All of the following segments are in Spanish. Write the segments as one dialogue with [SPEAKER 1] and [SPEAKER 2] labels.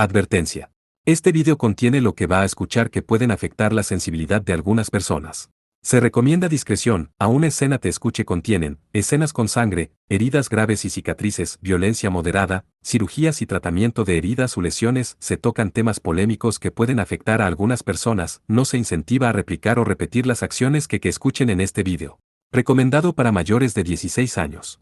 [SPEAKER 1] Advertencia. Este video contiene lo que va a escuchar que pueden afectar la sensibilidad de algunas personas. Se recomienda discreción, a una escena te escuche contienen, escenas con sangre, heridas graves y cicatrices, violencia moderada, cirugías y tratamiento de heridas o lesiones, se tocan temas polémicos que pueden afectar a algunas personas, no se incentiva a replicar o repetir las acciones que escuchen en este video. Recomendado para mayores de 16 años.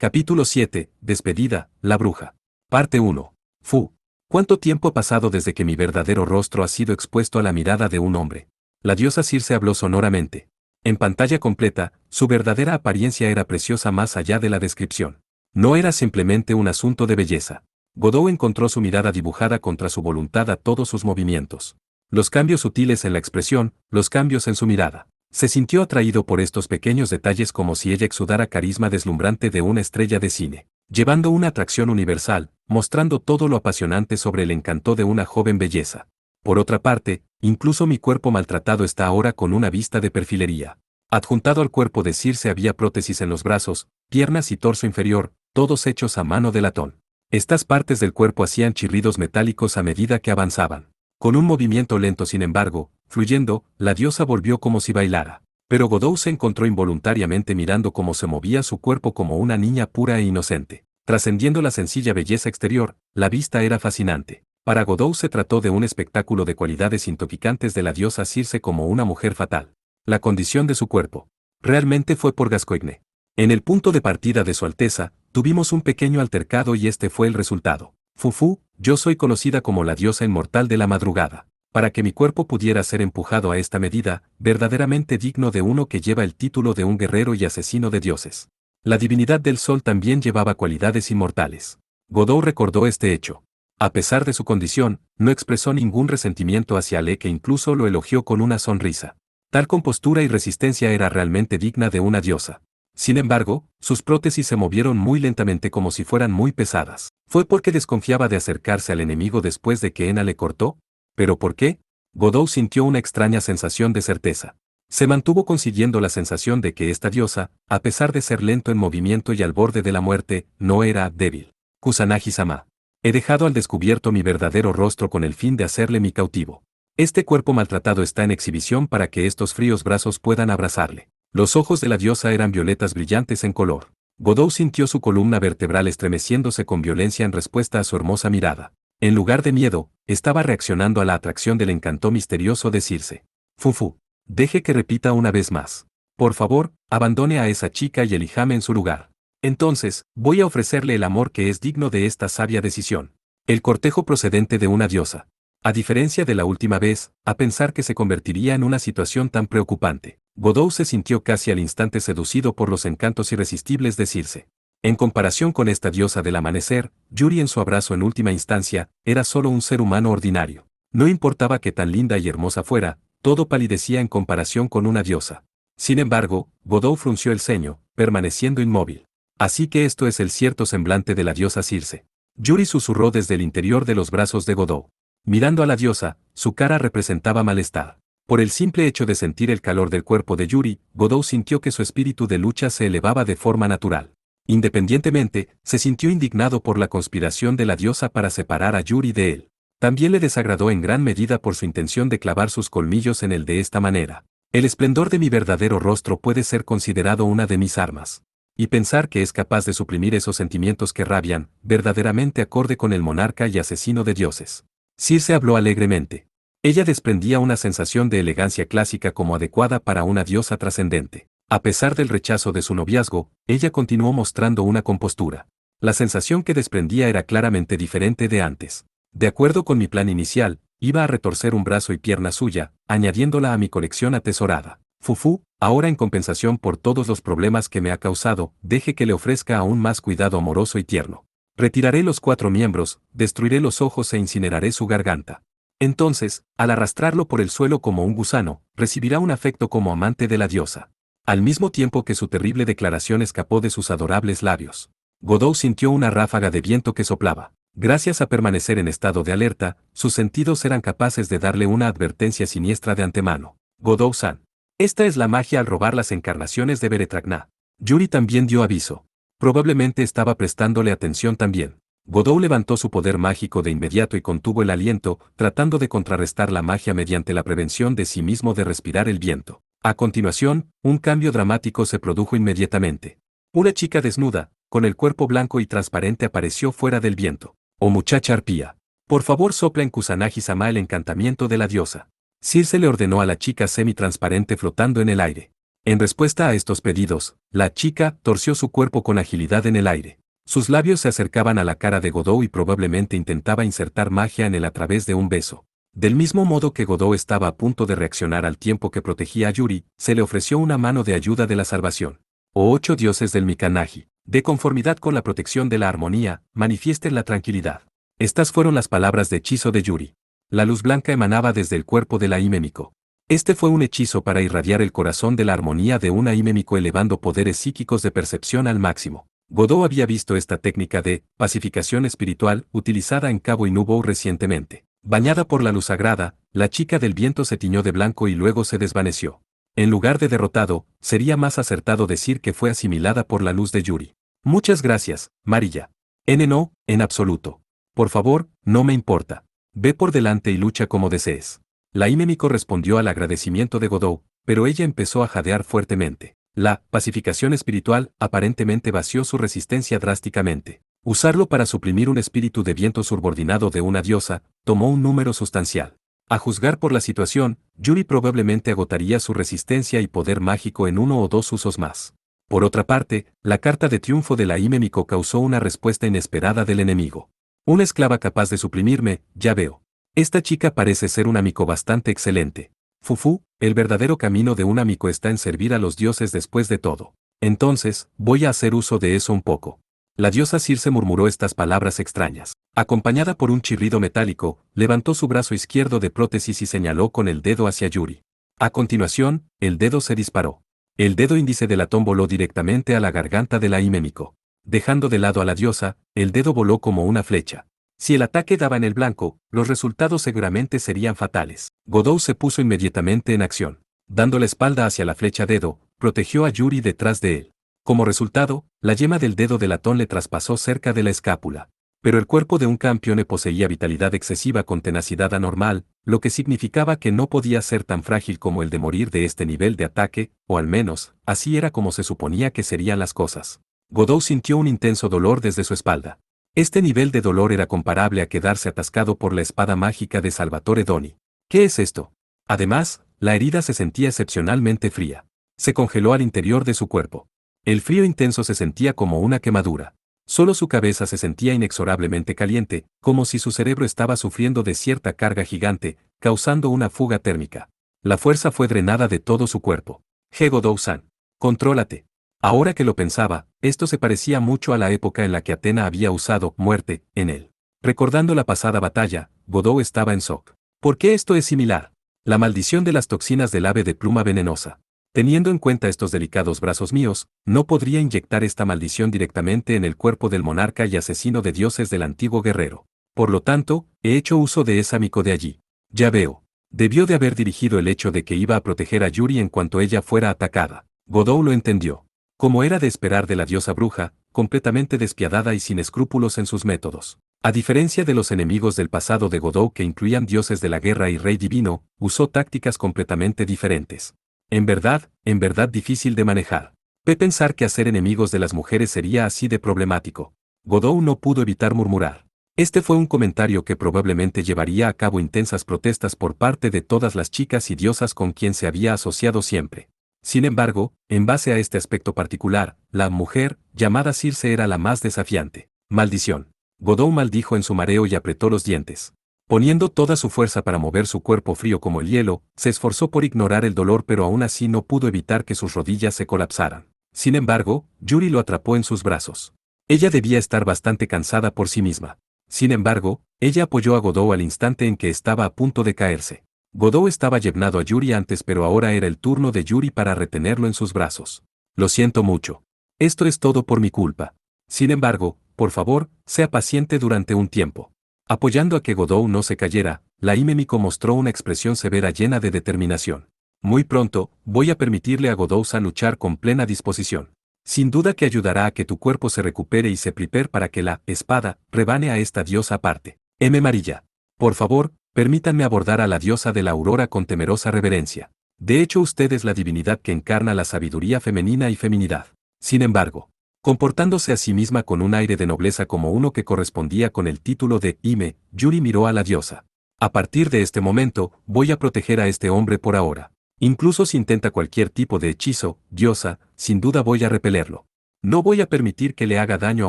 [SPEAKER 1] Capítulo 7, Despedida, la bruja. Parte 1. Fu. ¿Cuánto tiempo ha pasado desde que mi verdadero rostro ha sido expuesto a la mirada de un hombre? La diosa Circe habló sonoramente. En pantalla completa, su verdadera apariencia era preciosa más allá de la descripción. No era simplemente un asunto de belleza. Godot encontró su mirada dibujada contra su voluntad a todos sus movimientos. Los cambios sutiles en la expresión, los cambios en su mirada. Se sintió atraído por estos pequeños detalles como si ella exudara carisma deslumbrante de una estrella de cine, llevando una atracción universal, mostrando todo lo apasionante sobre el encanto de una joven belleza. Por otra parte, incluso mi cuerpo maltratado está ahora con una vista de perfilería. Adjuntado al cuerpo de Circe había prótesis en los brazos, piernas y torso inferior, todos hechos a mano de latón. Estas partes del cuerpo hacían chirridos metálicos a medida que avanzaban. Con un movimiento lento sin embargo, fluyendo, la diosa volvió como si bailara. Pero Godot se encontró involuntariamente mirando cómo se movía su cuerpo como una niña pura e inocente. Trascendiendo la sencilla belleza exterior, la vista era fascinante. Para Godot se trató de un espectáculo de cualidades intoxicantes de la diosa Circe como una mujer fatal. La condición de su cuerpo. Realmente fue por Gascoigne. En el punto de partida de su Alteza, tuvimos un pequeño altercado y este fue el resultado. Fufu, yo soy conocida como la diosa inmortal de la madrugada. Para que mi cuerpo pudiera ser empujado a esta medida, verdaderamente digno de uno que lleva el título de un guerrero y asesino de dioses. La divinidad del sol también llevaba cualidades inmortales. Godot recordó este hecho. A pesar de su condición, no expresó ningún resentimiento hacia Ale que incluso lo elogió con una sonrisa. Tal compostura y resistencia era realmente digna de una diosa. Sin embargo, sus prótesis se movieron muy lentamente como si fueran muy pesadas. ¿Fue porque desconfiaba de acercarse al enemigo después de que Ena le cortó? ¿Pero por qué? Godot sintió una extraña sensación de certeza. Se mantuvo consiguiendo la sensación de que esta diosa, a pesar de ser lento en movimiento y al borde de la muerte, no era débil. Kusanagi-sama. He dejado al descubierto mi verdadero rostro con el fin de hacerle mi cautivo. Este cuerpo maltratado está en exhibición para que estos fríos brazos puedan abrazarle. Los ojos de la diosa eran violetas brillantes en color. Godot sintió su columna vertebral estremeciéndose con violencia en respuesta a su hermosa mirada. En lugar de miedo, estaba reaccionando a la atracción del encanto misterioso de Circe. Fufu. Deje que repita una vez más. Por favor, abandone a esa chica y elíjame en su lugar. Entonces, voy a ofrecerle el amor que es digno de esta sabia decisión. El cortejo procedente de una diosa. A diferencia de la última vez, a pensar que se convertiría en una situación tan preocupante, Godot se sintió casi al instante seducido por los encantos irresistibles de Circe. En comparación con esta diosa del amanecer, Yuri en su abrazo en última instancia, era solo un ser humano ordinario. No importaba que tan linda y hermosa fuera, todo palidecía en comparación con una diosa. Sin embargo, Godot frunció el ceño, permaneciendo inmóvil. Así que esto es el cierto semblante de la diosa Circe. Yuri susurró desde el interior de los brazos de Godot. Mirando a la diosa, su cara representaba malestar. Por el simple hecho de sentir el calor del cuerpo de Yuri, Godot sintió que su espíritu de lucha se elevaba de forma natural. Independientemente, se sintió indignado por la conspiración de la diosa para separar a Yuri de él. También le desagradó en gran medida por su intención de clavar sus colmillos en él de esta manera. El esplendor de mi verdadero rostro puede ser considerado una de mis armas. Y pensar que es capaz de suprimir esos sentimientos que rabian, verdaderamente acorde con el monarca y asesino de dioses. Circe habló alegremente. Ella desprendía una sensación de elegancia clásica como adecuada para una diosa trascendente. A pesar del rechazo de su noviazgo, ella continuó mostrando una compostura. La sensación que desprendía era claramente diferente de antes. De acuerdo con mi plan inicial, iba a retorcer un brazo y pierna suya, añadiéndola a mi colección atesorada. Fufu, ahora en compensación por todos los problemas que me ha causado, deje que le ofrezca aún más cuidado amoroso y tierno. Retiraré los 4 miembros, destruiré los ojos e incineraré su garganta. Entonces, al arrastrarlo por el suelo como un gusano, recibirá un afecto como amante de la diosa. Al mismo tiempo que su terrible declaración escapó de sus adorables labios, Godot sintió una ráfaga de viento que soplaba. Gracias a permanecer en estado de alerta, sus sentidos eran capaces de darle una advertencia siniestra de antemano. Godot-san. Esta es la magia al robar las encarnaciones de Beretragna. Yuri también dio aviso. Probablemente estaba prestándole atención también. Godot levantó su poder mágico de inmediato y contuvo el aliento, tratando de contrarrestar la magia mediante la prevención de sí mismo de respirar el viento. A continuación, un cambio dramático se produjo inmediatamente. Una chica desnuda, con el cuerpo blanco y transparente apareció fuera del viento. Oh muchacha arpía. Por favor sopla en Kusanagi-sama el encantamiento de la diosa. Circe le ordenó a la chica semi-transparente flotando en el aire. En respuesta a estos pedidos, la chica torció su cuerpo con agilidad en el aire. Sus labios se acercaban a la cara de Godot y probablemente intentaba insertar magia en él a través de un beso. Del mismo modo que Godot estaba a punto de reaccionar al tiempo que protegía a Yuri, se le ofreció una mano de ayuda de la salvación. Oh 8 dioses del Mikanagi, de conformidad con la protección de la armonía, manifiesten la tranquilidad. Estas fueron las palabras de hechizo de Yuri. La luz blanca emanaba desde el cuerpo de la Hime Miko. Este fue un hechizo para irradiar el corazón de la armonía de una Hime Miko elevando poderes psíquicos de percepción al máximo. Godot había visto esta técnica de pacificación espiritual utilizada en Cabo Inubo recientemente. Bañada por la luz sagrada, la chica del viento se tiñó de blanco y luego se desvaneció. En lugar de derrotado, sería más acertado decir que fue asimilada por la luz de Yuri. Muchas gracias, Marilla. No, en absoluto. Por favor, no me importa. Ve por delante y lucha como desees. La Hime Miko respondió al agradecimiento de Godot, pero ella empezó a jadear fuertemente. La pacificación espiritual aparentemente vació su resistencia drásticamente. Usarlo para suprimir un espíritu de viento subordinado de una diosa, tomó un número sustancial. A juzgar por la situación, Yuri probablemente agotaría su resistencia y poder mágico en 1 o 2 usos más. Por otra parte, la carta de triunfo de la Hime Miko causó una respuesta inesperada del enemigo. Una esclava capaz de suprimirme, ya veo. Esta chica parece ser una Miko bastante excelente. Fufu, el verdadero camino de una Miko está en servir a los dioses después de todo. Entonces, voy a hacer uso de eso un poco. La diosa Circe murmuró estas palabras extrañas. Acompañada por un chirrido metálico, levantó su brazo izquierdo de prótesis y señaló con el dedo hacia Yuri. A continuación, el dedo se disparó. El dedo índice de latón voló directamente a la garganta de la Hime Miko. Dejando de lado a la diosa, el dedo voló como una flecha. Si el ataque daba en el blanco, los resultados seguramente serían fatales. Godot se puso inmediatamente en acción. Dando la espalda hacia la flecha dedo, protegió a Yuri detrás de él. Como resultado, la yema del dedo de latón le traspasó cerca de la escápula. Pero el cuerpo de un campeone poseía vitalidad excesiva con tenacidad anormal, lo que significaba que no podía ser tan frágil como el de morir de este nivel de ataque, o al menos, así era como se suponía que serían las cosas. Godot sintió un intenso dolor desde su espalda. Este nivel de dolor era comparable a quedarse atascado por la espada mágica de Salvatore Doni. ¿Qué es esto? Además, la herida se sentía excepcionalmente fría. Se congeló al interior de su cuerpo. El frío intenso se sentía como una quemadura. Solo su cabeza se sentía inexorablemente caliente, como si su cerebro estaba sufriendo de cierta carga gigante, causando una fuga térmica. La fuerza fue drenada de todo su cuerpo. Godot-san. Contrólate. Ahora que lo pensaba, esto se parecía mucho a la época en la que Atena había usado muerte en él. Recordando la pasada batalla, Godot estaba en shock. ¿Por qué esto es similar? La maldición de las toxinas del ave de pluma venenosa. Teniendo en cuenta estos delicados brazos míos, no podría inyectar esta maldición directamente en el cuerpo del monarca y asesino de dioses del antiguo guerrero. Por lo tanto, he hecho uso de esa Miko de allí. Ya veo. Debió de haber dirigido el hecho de que iba a proteger a Yuri en cuanto ella fuera atacada. Godot lo entendió. Como era de esperar de la diosa bruja, completamente despiadada y sin escrúpulos en sus métodos. A diferencia de los enemigos del pasado de Godot que incluían dioses de la guerra y rey divino, usó tácticas completamente diferentes. En verdad difícil de manejar. Pensar que hacer enemigos de las mujeres sería así de problemático. Godot no pudo evitar murmurar. Este fue un comentario que probablemente llevaría a cabo intensas protestas por parte de todas las chicas y diosas con quien se había asociado siempre. Sin embargo, en base a este aspecto particular, la mujer, llamada Circe era la más desafiante. Maldición. Godot maldijo en su mareo y apretó los dientes. Poniendo toda su fuerza para mover su cuerpo frío como el hielo, se esforzó por ignorar el dolor pero aún así no pudo evitar que sus rodillas se colapsaran. Sin embargo, Yuri lo atrapó en sus brazos. Ella debía estar bastante cansada por sí misma. Sin embargo, ella apoyó a Godot al instante en que estaba a punto de caerse. Godot estaba llevando a Yuri antes pero ahora era el turno de Yuri para retenerlo en sus brazos. Lo siento mucho. Esto es todo por mi culpa. Sin embargo, por favor, sea paciente durante un tiempo. Apoyando a que Godot no se cayera, la Hime Miko mostró una expresión severa llena de determinación. Muy pronto, voy a permitirle a Godot-san luchar con plena disposición. Sin duda que ayudará a que tu cuerpo se recupere y se prepare para que la espada rebane a esta diosa aparte. M. Marilla. Por favor, permítanme abordar a la diosa de la aurora con temerosa reverencia. De hecho, usted es la divinidad que encarna la sabiduría femenina y feminidad. Sin embargo, comportándose a sí misma con un aire de nobleza como uno que correspondía con el título de Ime, Yuri miró a la diosa. A partir de este momento, voy a proteger a este hombre por ahora. Incluso si intenta cualquier tipo de hechizo, diosa, sin duda voy a repelerlo. No voy a permitir que le haga daño a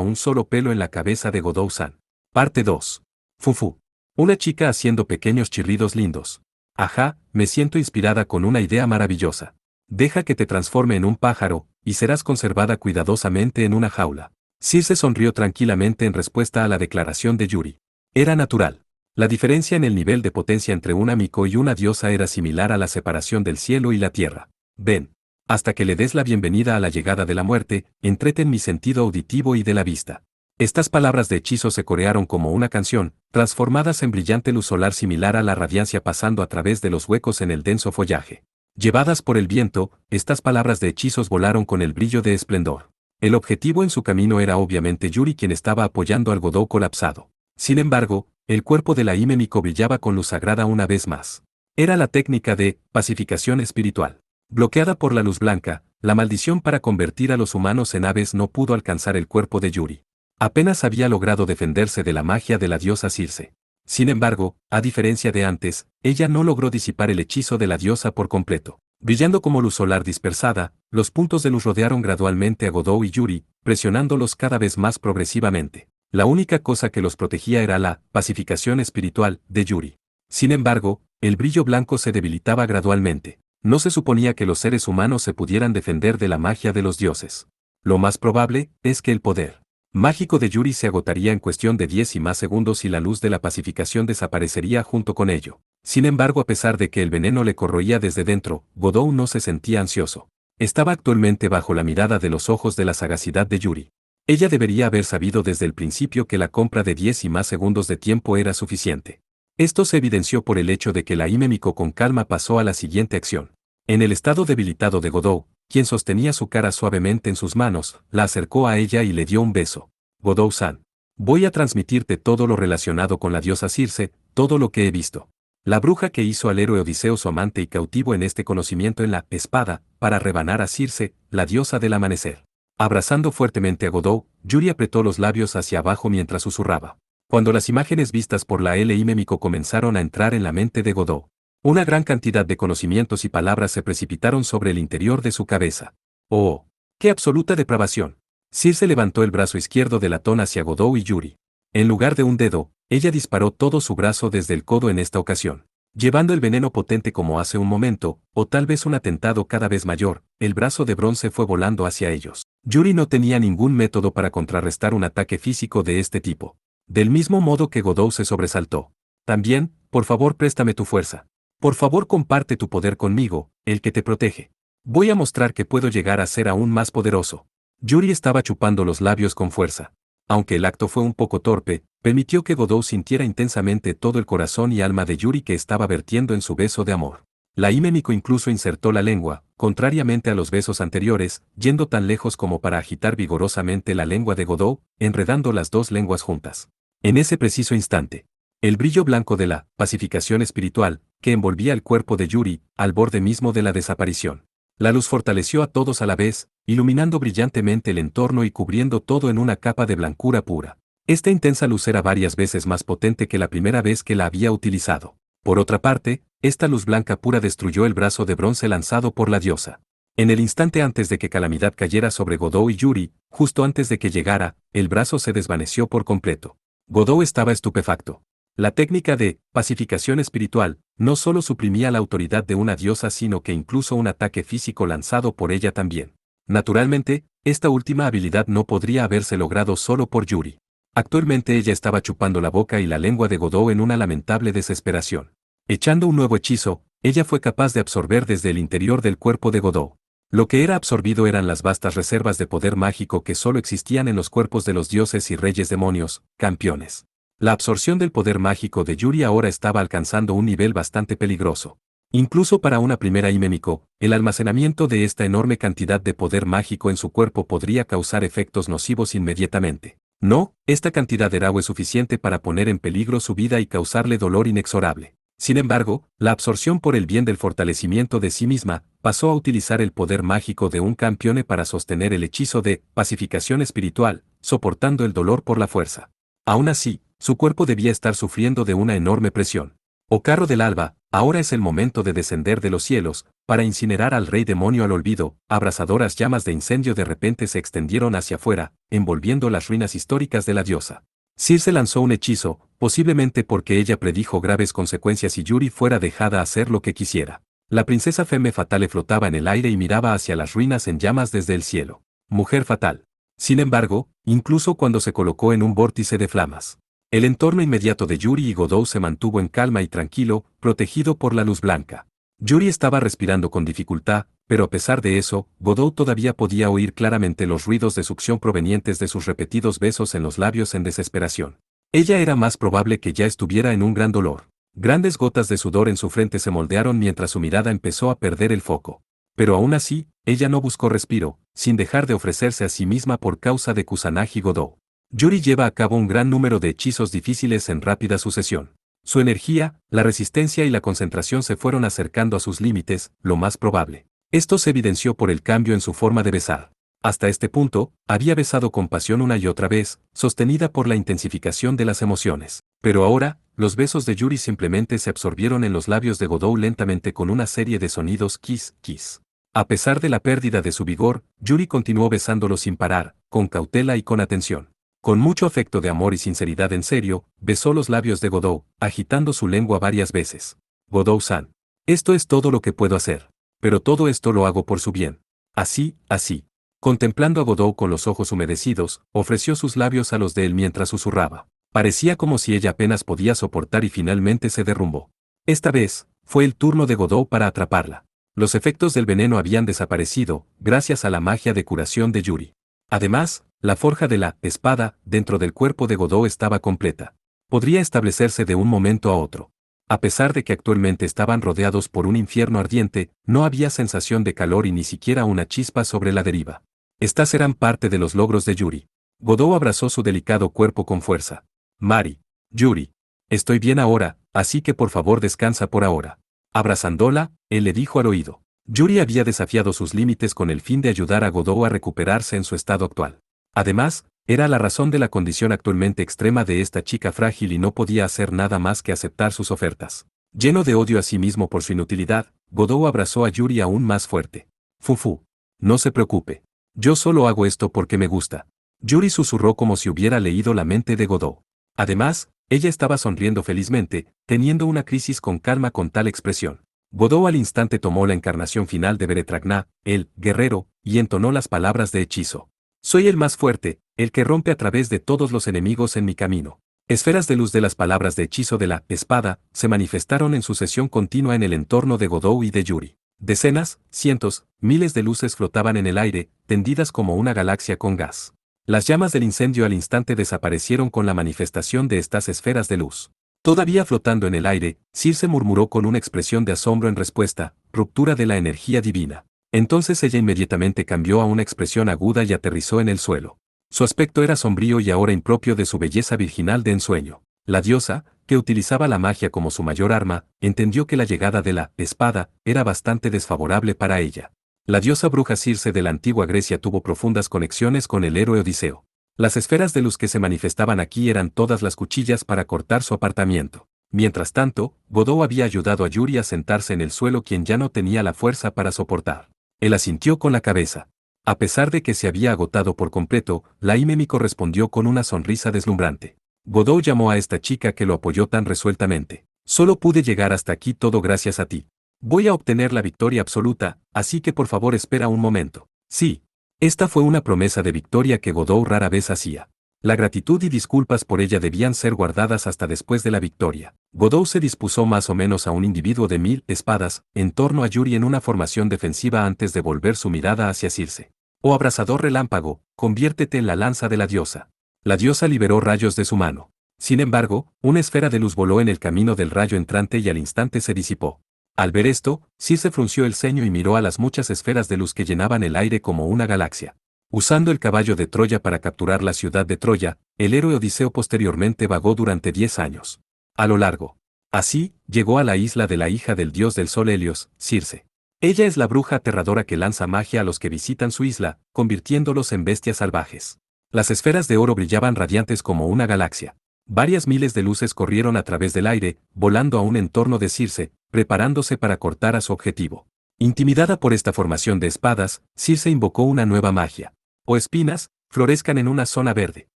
[SPEAKER 1] un solo pelo en la cabeza de Godou-san. Parte 2. Fufu. Una chica haciendo pequeños chirridos lindos. Ajá, me siento inspirada con una idea maravillosa. Deja que te transforme en un pájaro, y serás conservada cuidadosamente en una jaula. Circe sonrió tranquilamente en respuesta a la declaración de Yuri. Era natural. La diferencia en el nivel de potencia entre un amico y una diosa era similar a la separación del cielo y la tierra. Ven. Hasta que le des la bienvenida a la llegada de la muerte, entrete en mi sentido auditivo y de la vista. Estas palabras de hechizo se corearon como una canción, transformadas en brillante luz solar similar a la radiancia pasando a través de los huecos en el denso follaje. Llevadas por el viento, estas palabras de hechizos volaron con el brillo de esplendor. El objetivo en su camino era obviamente Yuri, quien estaba apoyando al Godou colapsado. Sin embargo, el cuerpo de la Hime Miko brillaba con luz sagrada una vez más. Era la técnica de pacificación espiritual. Bloqueada por la luz blanca, la maldición para convertir a los humanos en aves no pudo alcanzar el cuerpo de Yuri. Apenas había logrado defenderse de la magia de la diosa Circe. Sin embargo, a diferencia de antes, ella no logró disipar el hechizo de la diosa por completo. Brillando como luz solar dispersada, los puntos de luz rodearon gradualmente a Godou y Yuri, presionándolos cada vez más progresivamente. La única cosa que los protegía era la pacificación espiritual de Yuri. Sin embargo, el brillo blanco se debilitaba gradualmente. No se suponía que los seres humanos se pudieran defender de la magia de los dioses. Lo más probable es que el poder mágico de Yuri se agotaría en cuestión de 10 y más segundos y la luz de la pacificación desaparecería junto con ello. Sin embargo, a pesar de que el veneno le corroía desde dentro, Godou no se sentía ansioso. Estaba actualmente bajo la mirada de los ojos de la sagacidad de Yuri. Ella debería haber sabido desde el principio que la compra de 10 y más segundos de tiempo era suficiente. Esto se evidenció por el hecho de que la Hime Miko con calma pasó a la siguiente acción. En el estado debilitado de Godou, quien sostenía su cara suavemente en sus manos, la acercó a ella y le dio un beso. Godou-san, voy a transmitirte todo lo relacionado con la diosa Circe, todo lo que he visto. La bruja que hizo al héroe Odiseo su amante y cautivo en este conocimiento en la espada, para rebanar a Circe, la diosa del amanecer. Abrazando fuertemente a Godou, Yuri apretó los labios hacia abajo mientras susurraba. Cuando las imágenes vistas por la Hime Miko comenzaron a entrar en la mente de Godou, una gran cantidad de conocimientos y palabras se precipitaron sobre el interior de su cabeza. ¡Oh! ¡Qué absoluta depravación! Circe levantó el brazo izquierdo de latón hacia Godou y Yuri. En lugar de un dedo, ella disparó todo su brazo desde el codo en esta ocasión. Llevando el veneno potente como hace un momento, o tal vez un atentado cada vez mayor, el brazo de bronce fue volando hacia ellos. Yuri no tenía ningún método para contrarrestar un ataque físico de este tipo. Del mismo modo que Godou se sobresaltó. También, por favor préstame tu fuerza. Por favor comparte tu poder conmigo, el que te protege. Voy a mostrar que puedo llegar a ser aún más poderoso. Yuri estaba chupando los labios con fuerza. Aunque el acto fue un poco torpe, permitió que Godou sintiera intensamente todo el corazón y alma de Yuri que estaba vertiendo en su beso de amor. La Hime Miko incluso insertó la lengua, contrariamente a los besos anteriores, yendo tan lejos como para agitar vigorosamente la lengua de Godou, enredando las dos lenguas juntas. En ese preciso instante, el brillo blanco de la pacificación espiritual, que envolvía el cuerpo de Yuri, al borde mismo de la desaparición. La luz fortaleció a todos a la vez, iluminando brillantemente el entorno y cubriendo todo en una capa de blancura pura. Esta intensa luz era varias veces más potente que la primera vez que la había utilizado. Por otra parte, esta luz blanca pura destruyó el brazo de bronce lanzado por la diosa. En el instante antes de que calamidad cayera sobre Godou y Yuri, justo antes de que llegara, el brazo se desvaneció por completo. Godou estaba estupefacto. La técnica de pacificación espiritual no solo suprimía la autoridad de una diosa sino que incluso un ataque físico lanzado por ella también. Naturalmente, esta última habilidad no podría haberse logrado solo por Yuri. Actualmente ella estaba chupando la boca y la lengua de Godou en una lamentable desesperación. Echando un nuevo hechizo, ella fue capaz de absorber desde el interior del cuerpo de Godou. Lo que era absorbido eran las vastas reservas de poder mágico que solo existían en los cuerpos de los dioses y reyes demonios, campeones. La absorción del poder mágico de Yuri ahora estaba alcanzando un nivel bastante peligroso. Incluso para una primera Himemiko, el almacenamiento de esta enorme cantidad de poder mágico en su cuerpo podría causar efectos nocivos inmediatamente. No, esta cantidad de Eraw es suficiente para poner en peligro su vida y causarle dolor inexorable. Sin embargo, la absorción por el bien del fortalecimiento de sí misma, pasó a utilizar el poder mágico de un campeone para sostener el hechizo de pacificación espiritual, soportando el dolor por la fuerza. Aún así, su cuerpo debía estar sufriendo de una enorme presión. Oh carro del alba, ahora es el momento de descender de los cielos, para incinerar al rey demonio al olvido. Abrasadoras llamas de incendio de repente se extendieron hacia afuera, envolviendo las ruinas históricas de la diosa. Circe lanzó un hechizo, posiblemente porque ella predijo graves consecuencias si Yuri fuera dejada hacer lo que quisiera. La princesa Femme Fatale flotaba en el aire y miraba hacia las ruinas en llamas desde el cielo. Mujer fatal. Sin embargo, incluso cuando se colocó en un vórtice de flamas, el entorno inmediato de Yuri y Godot se mantuvo en calma y tranquilo, protegido por la luz blanca. Yuri estaba respirando con dificultad, pero a pesar de eso, Godot todavía podía oír claramente los ruidos de succión provenientes de sus repetidos besos en los labios en desesperación. Ella era más probable que ya estuviera en un gran dolor. Grandes gotas de sudor en su frente se moldearon mientras su mirada empezó a perder el foco. Pero aún así, ella no buscó respiro, sin dejar de ofrecerse a sí misma por causa de Kusanagi Godot. Yuri lleva a cabo un gran número de hechizos difíciles en rápida sucesión. Su energía, la resistencia y la concentración se fueron acercando a sus límites, lo más probable. Esto se evidenció por el cambio en su forma de besar. Hasta este punto, había besado con pasión una y otra vez, sostenida por la intensificación de las emociones. Pero ahora, los besos de Yuri simplemente se absorbieron en los labios de Godot lentamente con una serie de sonidos kiss, kiss. A pesar de la pérdida de su vigor, Yuri continuó besándolo sin parar, con cautela y con atención. Con mucho afecto de amor y sinceridad en serio, besó los labios de Godot, agitando su lengua varias veces. Godot-san. Esto es todo lo que puedo hacer. Pero todo esto lo hago por su bien. Así, así. Contemplando a Godot con los ojos humedecidos, ofreció sus labios a los de él mientras susurraba. Parecía como si ella apenas podía soportar y finalmente se derrumbó. Esta vez, fue el turno de Godot para atraparla. Los efectos del veneno habían desaparecido, gracias a la magia de curación de Yuri. Además, la forja de la espada dentro del cuerpo de Godot estaba completa. Podría establecerse de un momento a otro. A pesar de que actualmente estaban rodeados por un infierno ardiente, no había sensación de calor y ni siquiera una chispa sobre la deriva. Estas eran parte de los logros de Yuri. Godot abrazó su delicado cuerpo con fuerza. Mari, Yuri, estoy bien ahora, así que por favor descansa por ahora. Abrazándola, él le dijo al oído. Yuri había desafiado sus límites con el fin de ayudar a Godot a recuperarse en su estado actual. Además, era la razón de la condición actualmente extrema de esta chica frágil y no podía hacer nada más que aceptar sus ofertas. Lleno de odio a sí mismo por su inutilidad, Godot abrazó a Yuri aún más fuerte. Fufu. No se preocupe. Yo solo hago esto porque me gusta. Yuri susurró como si hubiera leído la mente de Godot. Además, ella estaba sonriendo felizmente, teniendo una crisis con calma con tal expresión. Godot al instante tomó la encarnación final de Beretragná, el guerrero, y entonó las palabras de hechizo. Soy el más fuerte, el que rompe a través de todos los enemigos en mi camino. Esferas de luz de las palabras de hechizo de la espada se manifestaron en sucesión continua en el entorno de Godot y de Yuri. Decenas, cientos, miles de luces flotaban en el aire, tendidas como una galaxia con gas. Las llamas del incendio al instante desaparecieron con la manifestación de estas esferas de luz. Todavía flotando en el aire, Circe murmuró con una expresión de asombro en respuesta, ruptura de la energía divina. Entonces ella inmediatamente cambió a una expresión aguda y aterrizó en el suelo. Su aspecto era sombrío y ahora impropio de su belleza virginal de ensueño. La diosa, que utilizaba la magia como su mayor arma, entendió que la llegada de la espada era bastante desfavorable para ella. La diosa bruja Circe de la antigua Grecia tuvo profundas conexiones con el héroe Odiseo. Las esferas de luz que se manifestaban aquí eran todas las cuchillas para cortar su apartamiento. Mientras tanto, Godot había ayudado a Yuri a sentarse en el suelo quien ya no tenía la fuerza para soportar. Él asintió con la cabeza. A pesar de que se había agotado por completo, la Himemiko respondió con una sonrisa deslumbrante. Godot llamó a esta chica que lo apoyó tan resueltamente. Solo pude llegar hasta aquí todo gracias a ti. Voy a obtener la victoria absoluta, así que por favor espera un momento. Sí. Esta fue una promesa de victoria que Godot rara vez hacía. La gratitud y disculpas por ella debían ser guardadas hasta después de la victoria. Godot se dispuso más o menos a un individuo de 1000 espadas, en torno a Yuri en una formación defensiva antes de volver su mirada hacia Circe. Oh abrasador relámpago, conviértete en la lanza de la diosa. La diosa liberó rayos de su mano. Sin embargo, una esfera de luz voló en el camino del rayo entrante y al instante se disipó. Al ver esto, Circe frunció el ceño y miró a las muchas esferas de luz que llenaban el aire como una galaxia. Usando el caballo de Troya para capturar la ciudad de Troya, el héroe Odiseo posteriormente vagó durante 10 años. A lo largo. Así, llegó a la isla de la hija del dios del sol Helios, Circe. Ella es la bruja aterradora que lanza magia a los que visitan su isla, convirtiéndolos en bestias salvajes. Las esferas de oro brillaban radiantes como una galaxia. Varias miles de luces corrieron a través del aire, volando a un entorno de Circe, preparándose para cortar a su objetivo. Intimidada por esta formación de espadas, Circe invocó una nueva magia. O espinas, florezcan en una zona verde.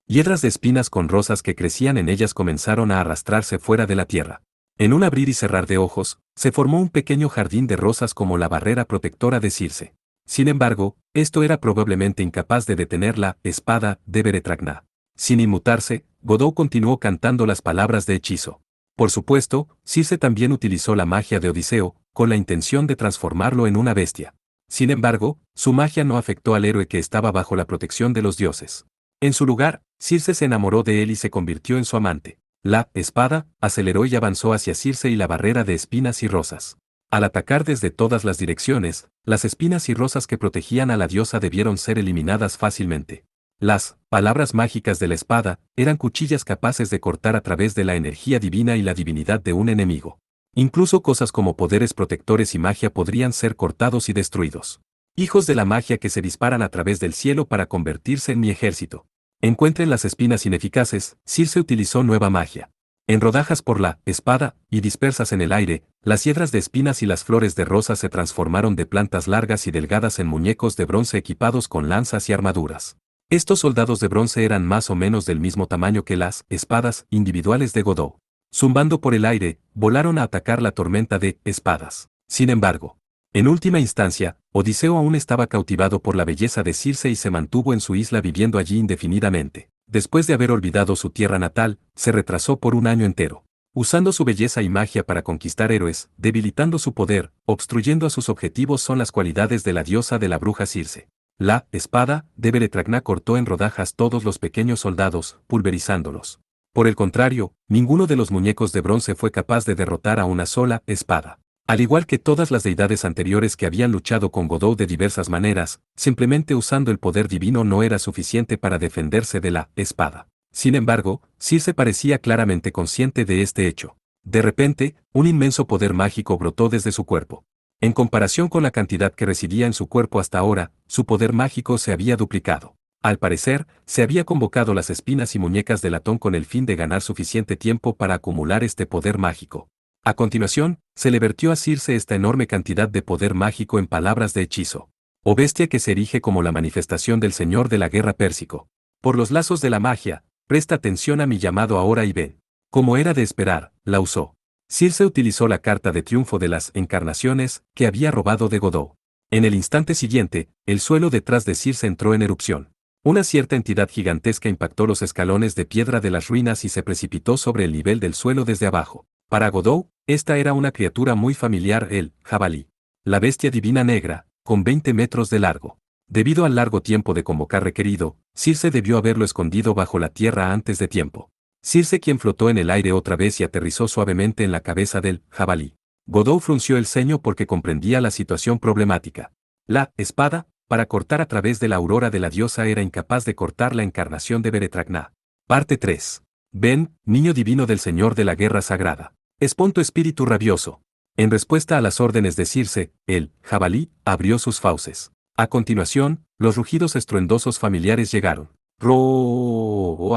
[SPEAKER 1] Hiedras de espinas con rosas que crecían en ellas comenzaron a arrastrarse fuera de la tierra. En un abrir y cerrar de ojos, se formó un pequeño jardín de rosas como la barrera protectora de Circe. Sin embargo, esto era probablemente incapaz de detener la espada de Beretragna. Sin inmutarse, Godot continuó cantando las palabras de hechizo. Por supuesto, Circe también utilizó la magia de Odiseo, con la intención de transformarlo en una bestia. Sin embargo, su magia no afectó al héroe que estaba bajo la protección de los dioses. En su lugar, Circe se enamoró de él y se convirtió en su amante. La espada aceleró y avanzó hacia Circe y la barrera de espinas y rosas. Al atacar desde todas las direcciones, las espinas y rosas que protegían a la diosa debieron ser eliminadas fácilmente. Las palabras mágicas de la espada eran cuchillas capaces de cortar a través de la energía divina y la divinidad de un enemigo. Incluso cosas como poderes protectores y magia podrían ser cortados y destruidos. Hijos de la magia que se disparan a través del cielo para convertirse en mi ejército. Encuentren las espinas ineficaces, Circe utilizó nueva magia. En rodajas por la espada y dispersas en el aire, las hiedras de espinas y las flores de rosa se transformaron de plantas largas y delgadas en muñecos de bronce equipados con lanzas y armaduras. Estos soldados de bronce eran más o menos del mismo tamaño que las espadas individuales de Godot. Zumbando por el aire, volaron a atacar la tormenta de espadas. Sin embargo, en última instancia, Odiseo aún estaba cautivado por la belleza de Circe y se mantuvo en su isla viviendo allí indefinidamente. Después de haber olvidado su tierra natal, se retrasó por un año entero, usando su belleza y magia para conquistar héroes, debilitando su poder, obstruyendo a sus objetivos son las cualidades de la diosa de la bruja Circe. La espada de Beretragna cortó en rodajas todos los pequeños soldados, pulverizándolos. Por el contrario, ninguno de los muñecos de bronce fue capaz de derrotar a una sola espada. Al igual que todas las deidades anteriores que habían luchado con Godot de diversas maneras, simplemente usando el poder divino no era suficiente para defenderse de la espada. Sin embargo, Circe parecía claramente consciente de este hecho. De repente, un inmenso poder mágico brotó desde su cuerpo. En comparación con la cantidad que residía en su cuerpo hasta ahora, su poder mágico se había duplicado. Al parecer, se había convocado las espinas y muñecas de latón con el fin de ganar suficiente tiempo para acumular este poder mágico. A continuación, se le vertió a Circe esta enorme cantidad de poder mágico en palabras de hechizo. O bestia que se erige como la manifestación del señor de la guerra pérsico. Por los lazos de la magia, presta atención a mi llamado ahora y ven. Como era de esperar, la usó. Circe utilizó la carta de triunfo de las encarnaciones que había robado de Godot. En el instante siguiente, el suelo detrás de Circe entró en erupción. Una cierta entidad gigantesca impactó los escalones de piedra de las ruinas y se precipitó sobre el nivel del suelo desde abajo. Para Godot, esta era una criatura muy familiar, el jabalí. La bestia divina negra, con 20 metros de largo. Debido al largo tiempo de convocar requerido, Circe debió haberlo escondido bajo la tierra antes de tiempo. Circe quien flotó en el aire otra vez y aterrizó suavemente en la cabeza del jabalí. Godot frunció el ceño porque comprendía la situación problemática. La espada, para cortar a través de la aurora de la diosa era incapaz de cortar la encarnación de Beretragna. Parte 3. Ven, niño divino del señor de la guerra sagrada. Expón tu espíritu rabioso. En respuesta a las órdenes de Circe, el jabalí abrió sus fauces. A continuación, los rugidos estruendosos familiares llegaron. Roar.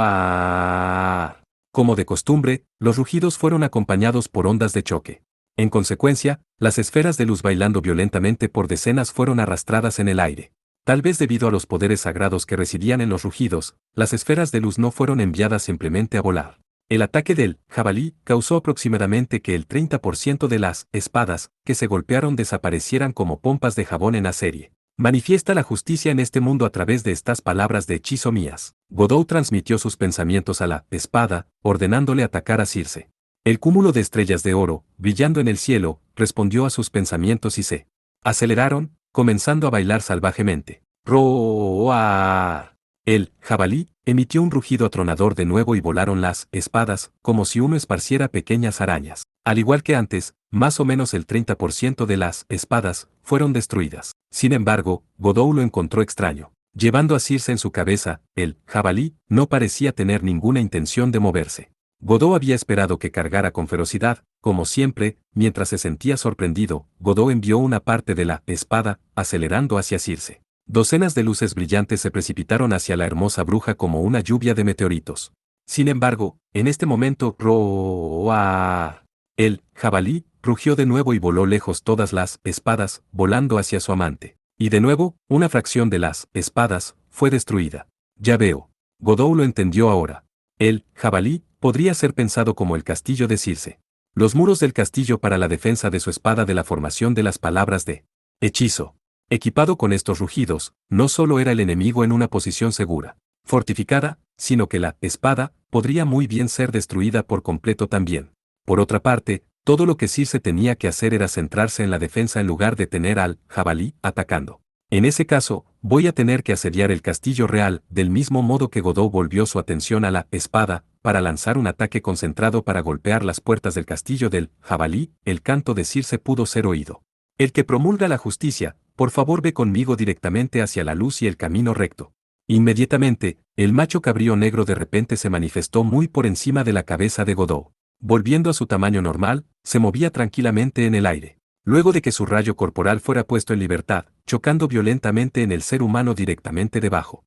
[SPEAKER 1] Como de costumbre, los rugidos fueron acompañados por ondas de choque. En consecuencia, las esferas de luz bailando violentamente por decenas fueron arrastradas en el aire. Tal vez debido a los poderes sagrados que residían en los rugidos, las esferas de luz no fueron enviadas simplemente a volar. El ataque del jabalí causó aproximadamente que el 30% de las espadas que se golpearon desaparecieran como pompas de jabón en serie. Manifiesta la justicia en este mundo a través de estas palabras de hechizo mías. Godot transmitió sus pensamientos a la espada, ordenándole atacar a Circe. El cúmulo de estrellas de oro, brillando en el cielo, respondió a sus pensamientos y se aceleraron, comenzando a bailar salvajemente. ¡Roar! El jabalí emitió un rugido atronador de nuevo y volaron las espadas, como si uno esparciera pequeñas arañas. Al igual que antes, más o menos el 30% de las espadas fueron destruidas. Sin embargo, Godot lo encontró extraño. Llevando a Circe en su cabeza, el jabalí no parecía tener ninguna intención de moverse. Godot había esperado que cargara con ferocidad, como siempre, mientras se sentía sorprendido, Godot envió una parte de la espada, acelerando hacia Circe. Docenas de luces brillantes se precipitaron hacia la hermosa bruja como una lluvia de meteoritos. Sin embargo, en este momento, ¡roar! El jabalí rugió de nuevo y voló lejos todas las espadas, volando hacia su amante. Y de nuevo, una fracción de las espadas fue destruida. Ya veo. Godot lo entendió ahora. El jabalí podría ser pensado como el castillo de Circe. Los muros del castillo para la defensa de su espada de la formación de las palabras de hechizo. Equipado con estos rugidos, no solo era el enemigo en una posición segura, fortificada, sino que la espada podría muy bien ser destruida por completo también. Por otra parte, todo lo que Circe tenía que hacer era centrarse en la defensa en lugar de tener al jabalí atacando. En ese caso, voy a tener que asediar el castillo real, del mismo modo que Godot volvió su atención a la espada, para lanzar un ataque concentrado para golpear las puertas del castillo del jabalí. El canto de Circe pudo ser oído. El que promulga la justicia, por favor ve conmigo directamente hacia la luz y el camino recto. Inmediatamente, el macho cabrío negro de repente se manifestó muy por encima de la cabeza de Godot. Volviendo a su tamaño normal, se movía tranquilamente en el aire. Luego de que su rayo corporal fuera puesto en libertad, chocando violentamente en el ser humano directamente debajo.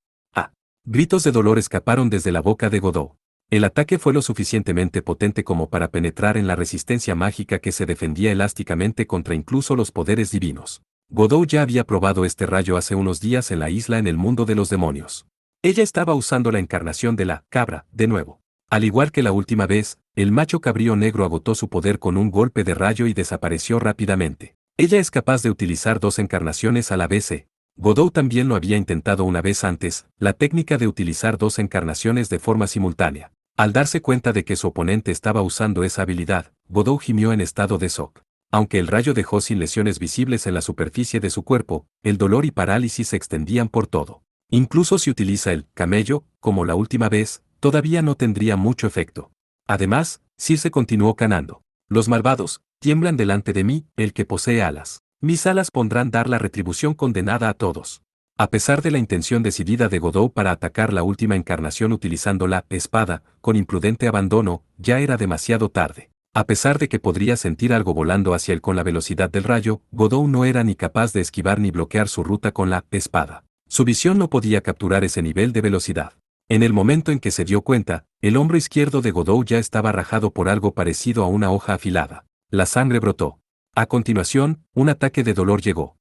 [SPEAKER 1] Gritos de dolor escaparon desde la boca de Godot. El ataque fue lo suficientemente potente como para penetrar en la resistencia mágica que se defendía elásticamente contra incluso los poderes divinos. Godot ya había probado este rayo hace unos días en la isla en el mundo de los demonios. Ella estaba usando la encarnación de la cabra, de nuevo. Al igual que la última vez, el macho cabrío negro agotó su poder con un golpe de rayo y desapareció rápidamente. Ella es capaz de utilizar dos encarnaciones a la vez. Godot también lo había intentado una vez antes, la técnica de utilizar dos encarnaciones de forma simultánea. Al darse cuenta de que su oponente estaba usando esa habilidad, Godot gimió en estado de shock. Aunque el rayo dejó sin lesiones visibles en la superficie de su cuerpo, el dolor y parálisis se extendían por todo. Incluso si utiliza el camello, como la última vez, todavía no tendría mucho efecto. Además, Circe continuó canando. Los malvados tiemblan delante de mí, el que posee alas. Mis alas pondrán dar la retribución condenada a todos. A pesar de la intención decidida de Godot para atacar la última encarnación utilizando la espada, con imprudente abandono, ya era demasiado tarde. A pesar de que podría sentir algo volando hacia él con la velocidad del rayo, Godot no era ni capaz de esquivar ni bloquear su ruta con la espada. Su visión no podía capturar ese nivel de velocidad. En el momento en que se dio cuenta, el hombro izquierdo de Godot ya estaba rajado por algo parecido a una hoja afilada. La sangre brotó. A continuación, un ataque de dolor llegó.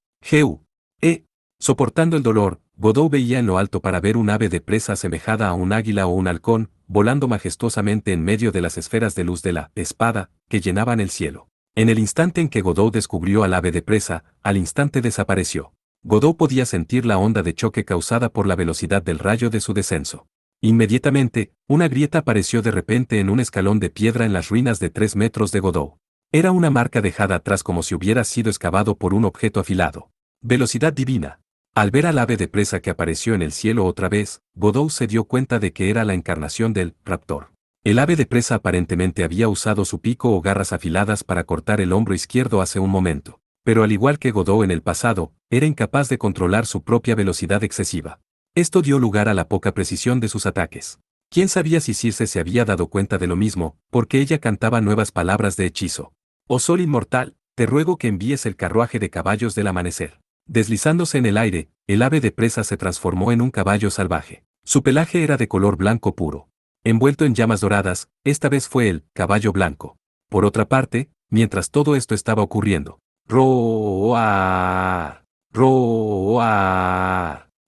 [SPEAKER 1] Soportando el dolor, Godot veía en lo alto para ver un ave de presa asemejada a un águila o un halcón, volando majestuosamente en medio de las esferas de luz de la espada, que llenaban el cielo. En el instante en que Godot descubrió al ave de presa, al instante desapareció. Godot podía sentir la onda de choque causada por la velocidad del rayo de su descenso. Inmediatamente, una grieta apareció de repente en un escalón de piedra en las ruinas de 3 metros de Godot. Era una marca dejada atrás como si hubiera sido excavado por un objeto afilado. Velocidad divina. Al ver al ave de presa que apareció en el cielo otra vez, Godot se dio cuenta de que era la encarnación del raptor. El ave de presa aparentemente había usado su pico o garras afiladas para cortar el hombro izquierdo hace un momento. Pero al igual que Godot en el pasado, era incapaz de controlar su propia velocidad excesiva. Esto dio lugar a la poca precisión de sus ataques. ¿Quién sabía si Circe se había dado cuenta de lo mismo, porque ella cantaba nuevas palabras de hechizo? Oh sol inmortal, te ruego que envíes el carruaje de caballos del amanecer. Deslizándose en el aire, el ave de presa se transformó en un caballo salvaje. Su pelaje era de color blanco puro. Envuelto en llamas doradas, esta vez fue el caballo blanco. Por otra parte, mientras todo esto estaba ocurriendo, roar, roar,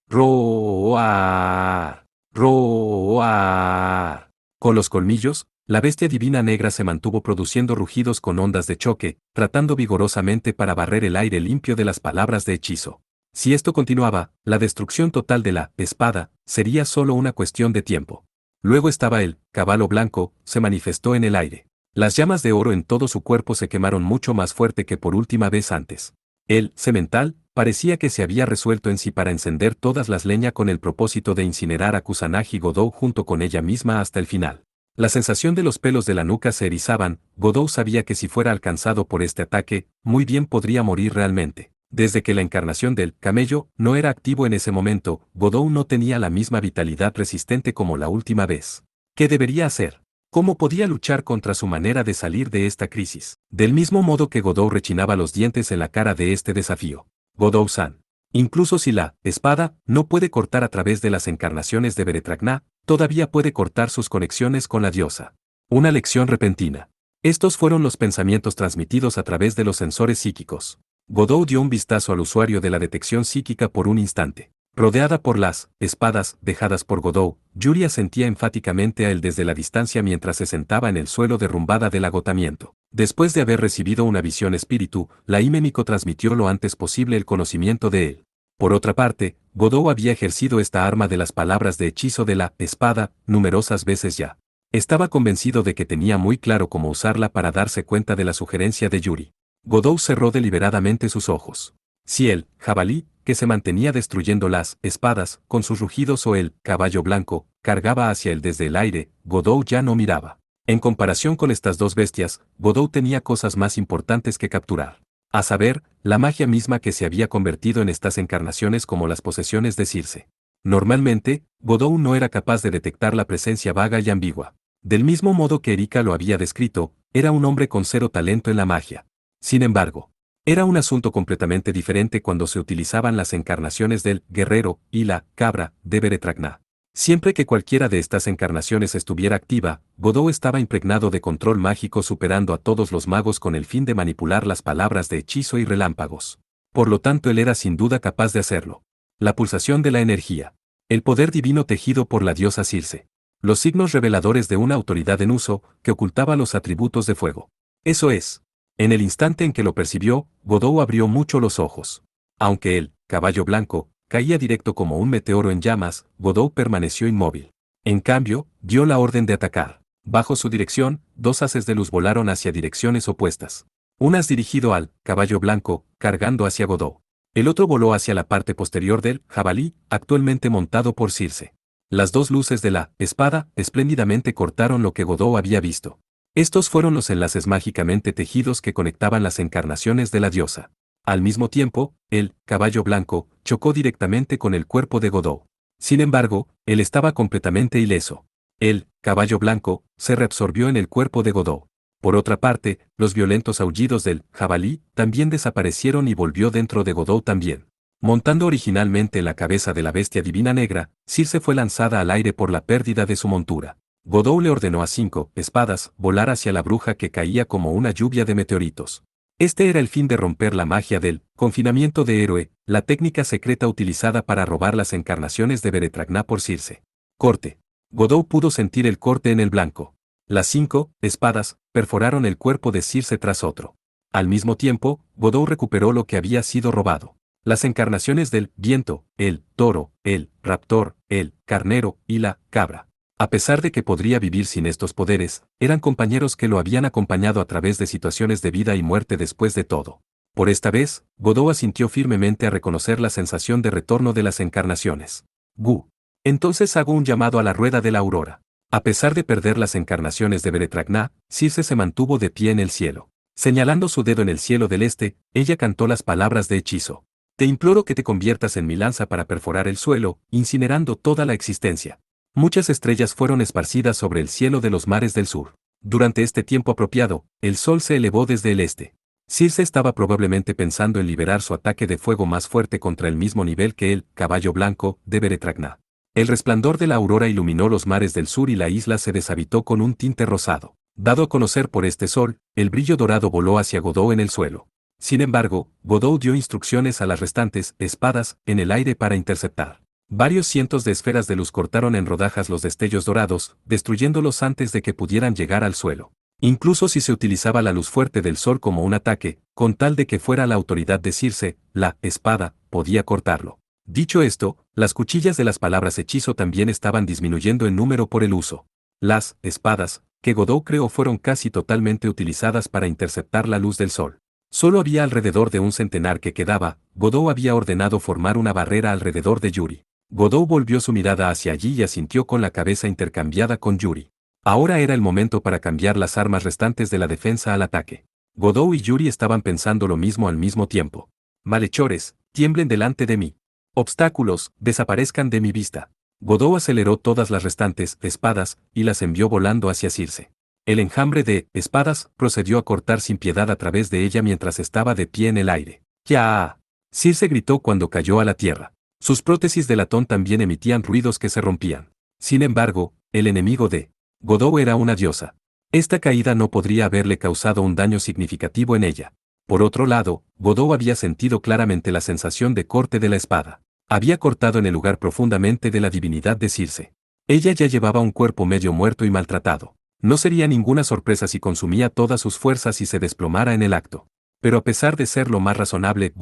[SPEAKER 1] roar, roar. Con los colmillos, la bestia divina negra se mantuvo produciendo rugidos con ondas de choque, tratando vigorosamente para barrer el aire limpio de las palabras de hechizo. Si esto continuaba, la destrucción total de la espada sería solo una cuestión de tiempo. Luego estaba el caballo blanco, se manifestó en el aire. Las llamas de oro en todo su cuerpo se quemaron mucho más fuerte que por última vez antes. El semental parecía que se había resuelto en sí para encender todas las leñas con el propósito de incinerar a Kusanagi Godot junto con ella misma hasta el final. La sensación de los pelos de la nuca se erizaban. Godot sabía que si fuera alcanzado por este ataque, muy bien podría morir realmente. Desde que la encarnación del camello no era activo en ese momento, Godot no tenía la misma vitalidad resistente como la última vez. ¿Qué debería hacer? ¿Cómo podía luchar contra su manera de salir de esta crisis? Del mismo modo que Godot rechinaba los dientes en la cara de este desafío. Godot-san. Incluso si la espada no puede cortar a través de las encarnaciones de Beretragná, todavía puede cortar sus conexiones con la diosa. Una lección repentina. Estos fueron los pensamientos transmitidos a través de los sensores psíquicos. Godot dio un vistazo al usuario de la detección psíquica por un instante. Rodeada por las espadas dejadas por Godot, Yuri asentía enfáticamente a él desde la distancia mientras se sentaba en el suelo derrumbada del agotamiento. Después de haber recibido una visión espíritu, la Imémico transmitió lo antes posible el conocimiento de él. Por otra parte, Godot había ejercido esta arma de las palabras de hechizo de la espada numerosas veces ya. Estaba convencido de que tenía muy claro cómo usarla para darse cuenta de la sugerencia de Yuri. Godot cerró deliberadamente sus ojos. Si el jabalí, que se mantenía destruyendo las espadas, con sus rugidos o el caballo blanco, cargaba hacia él desde el aire, Godot ya no miraba. En comparación con estas dos bestias, Godot tenía cosas más importantes que capturar. A saber, la magia misma que se había convertido en estas encarnaciones como las posesiones de Circe. Normalmente, Godot no era capaz de detectar la presencia vaga y ambigua. Del mismo modo que Erika lo había descrito, era un hombre con cero talento en la magia. Sin embargo, era un asunto completamente diferente cuando se utilizaban las encarnaciones del guerrero y la cabra de Beretragná. Siempre que cualquiera de estas encarnaciones estuviera activa, Godot estaba impregnado de control mágico superando a todos los magos con el fin de manipular las palabras de hechizo y relámpagos. Por lo tanto él era sin duda capaz de hacerlo. La pulsación de la energía. El poder divino tejido por la diosa Circe. Los signos reveladores de una autoridad en uso que ocultaba los atributos de fuego. Eso es. En el instante en que lo percibió, Godot abrió mucho los ojos. Aunque el caballo blanco caía directo como un meteoro en llamas, Godot permaneció inmóvil. En cambio, dio la orden de atacar. Bajo su dirección, dos haces de luz volaron hacia direcciones opuestas. Unas dirigido al caballo blanco, cargando hacia Godot. El otro voló hacia la parte posterior del jabalí, actualmente montado por Circe. Las dos luces de la espada espléndidamente cortaron lo que Godot había visto. Estos fueron los enlaces mágicamente tejidos que conectaban las encarnaciones de la diosa. Al mismo tiempo, el caballo blanco chocó directamente con el cuerpo de Godot. Sin embargo, él estaba completamente ileso. El caballo blanco se reabsorbió en el cuerpo de Godot. Por otra parte, los violentos aullidos del jabalí también desaparecieron y volvió dentro de Godot también. Montando originalmente la cabeza de la bestia divina negra, Circe fue lanzada al aire por la pérdida de su montura. Godot le ordenó a 5 espadas volar hacia la bruja que caía como una lluvia de meteoritos. Este era el fin de romper la magia del confinamiento de héroe, la técnica secreta utilizada para robar las encarnaciones de Beretragná por Circe. Corte. Godot pudo sentir el corte en el blanco. Las 5 espadas perforaron el cuerpo de Circe tras otro. Al mismo tiempo, Godot recuperó lo que había sido robado. Las encarnaciones del viento, el toro, el raptor, el carnero y la cabra. A pesar de que podría vivir sin estos poderes, eran compañeros que lo habían acompañado a través de situaciones de vida y muerte después de todo. Por esta vez, Godot asintió firmemente a reconocer la sensación de retorno de las encarnaciones. Gu. Entonces hago un llamado a la rueda de la aurora. A pesar de perder las encarnaciones de Beretragná, Circe se mantuvo de pie en el cielo. Señalando su dedo en el cielo del este, ella cantó las palabras de hechizo. Te imploro que te conviertas en mi lanza para perforar el suelo, incinerando toda la existencia. Muchas estrellas fueron esparcidas sobre el cielo de los mares del sur. Durante este tiempo apropiado, el sol se elevó desde el este. Circe estaba probablemente pensando en liberar su ataque de fuego más fuerte contra el mismo nivel que el caballo blanco de Beretragná. El resplandor de la aurora iluminó los mares del sur y la isla se deshabitó con un tinte rosado. Dado a conocer por este sol, el brillo dorado voló hacia Godot en el suelo. Sin embargo, Godot dio instrucciones a las restantes espadas en el aire para interceptar. Varios cientos de esferas de luz cortaron en rodajas los destellos dorados, destruyéndolos antes de que pudieran llegar al suelo. Incluso si se utilizaba la luz fuerte del sol como un ataque, con tal de que fuera la autoridad de Circe, la espada podía cortarlo. Dicho esto, las cuchillas de las palabras hechizo también estaban disminuyendo en número por el uso. Las espadas que Godot creó fueron casi totalmente utilizadas para interceptar la luz del sol. Solo había alrededor de un centenar que quedaba. Godot había ordenado formar una barrera alrededor de Yuri. Godot volvió su mirada hacia allí y asintió con la cabeza intercambiada con Yuri. Ahora era el momento para cambiar las armas restantes de la defensa al ataque. Godot y Yuri estaban pensando lo mismo al mismo tiempo. Malhechores, tiemblen delante de mí. Obstáculos, desaparezcan de mi vista. Godot aceleró todas las restantes espadas y las envió volando hacia Circe. El enjambre de espadas procedió a cortar sin piedad a través de ella mientras estaba de pie en el aire. ¡Ya! Circe gritó cuando cayó a la tierra. Sus prótesis de latón también emitían ruidos que se rompían. Sin embargo, el enemigo de Godot era una diosa. Esta caída no podría haberle causado un daño significativo en ella. Por otro lado, Godot había sentido claramente la sensación de corte de la espada. Había cortado en el lugar profundamente de la divinidad de Circe. Ella ya llevaba un cuerpo medio muerto y maltratado. No sería ninguna sorpresa si consumía todas sus fuerzas y se desplomara en el acto. Pero a pesar de ser lo más razonable,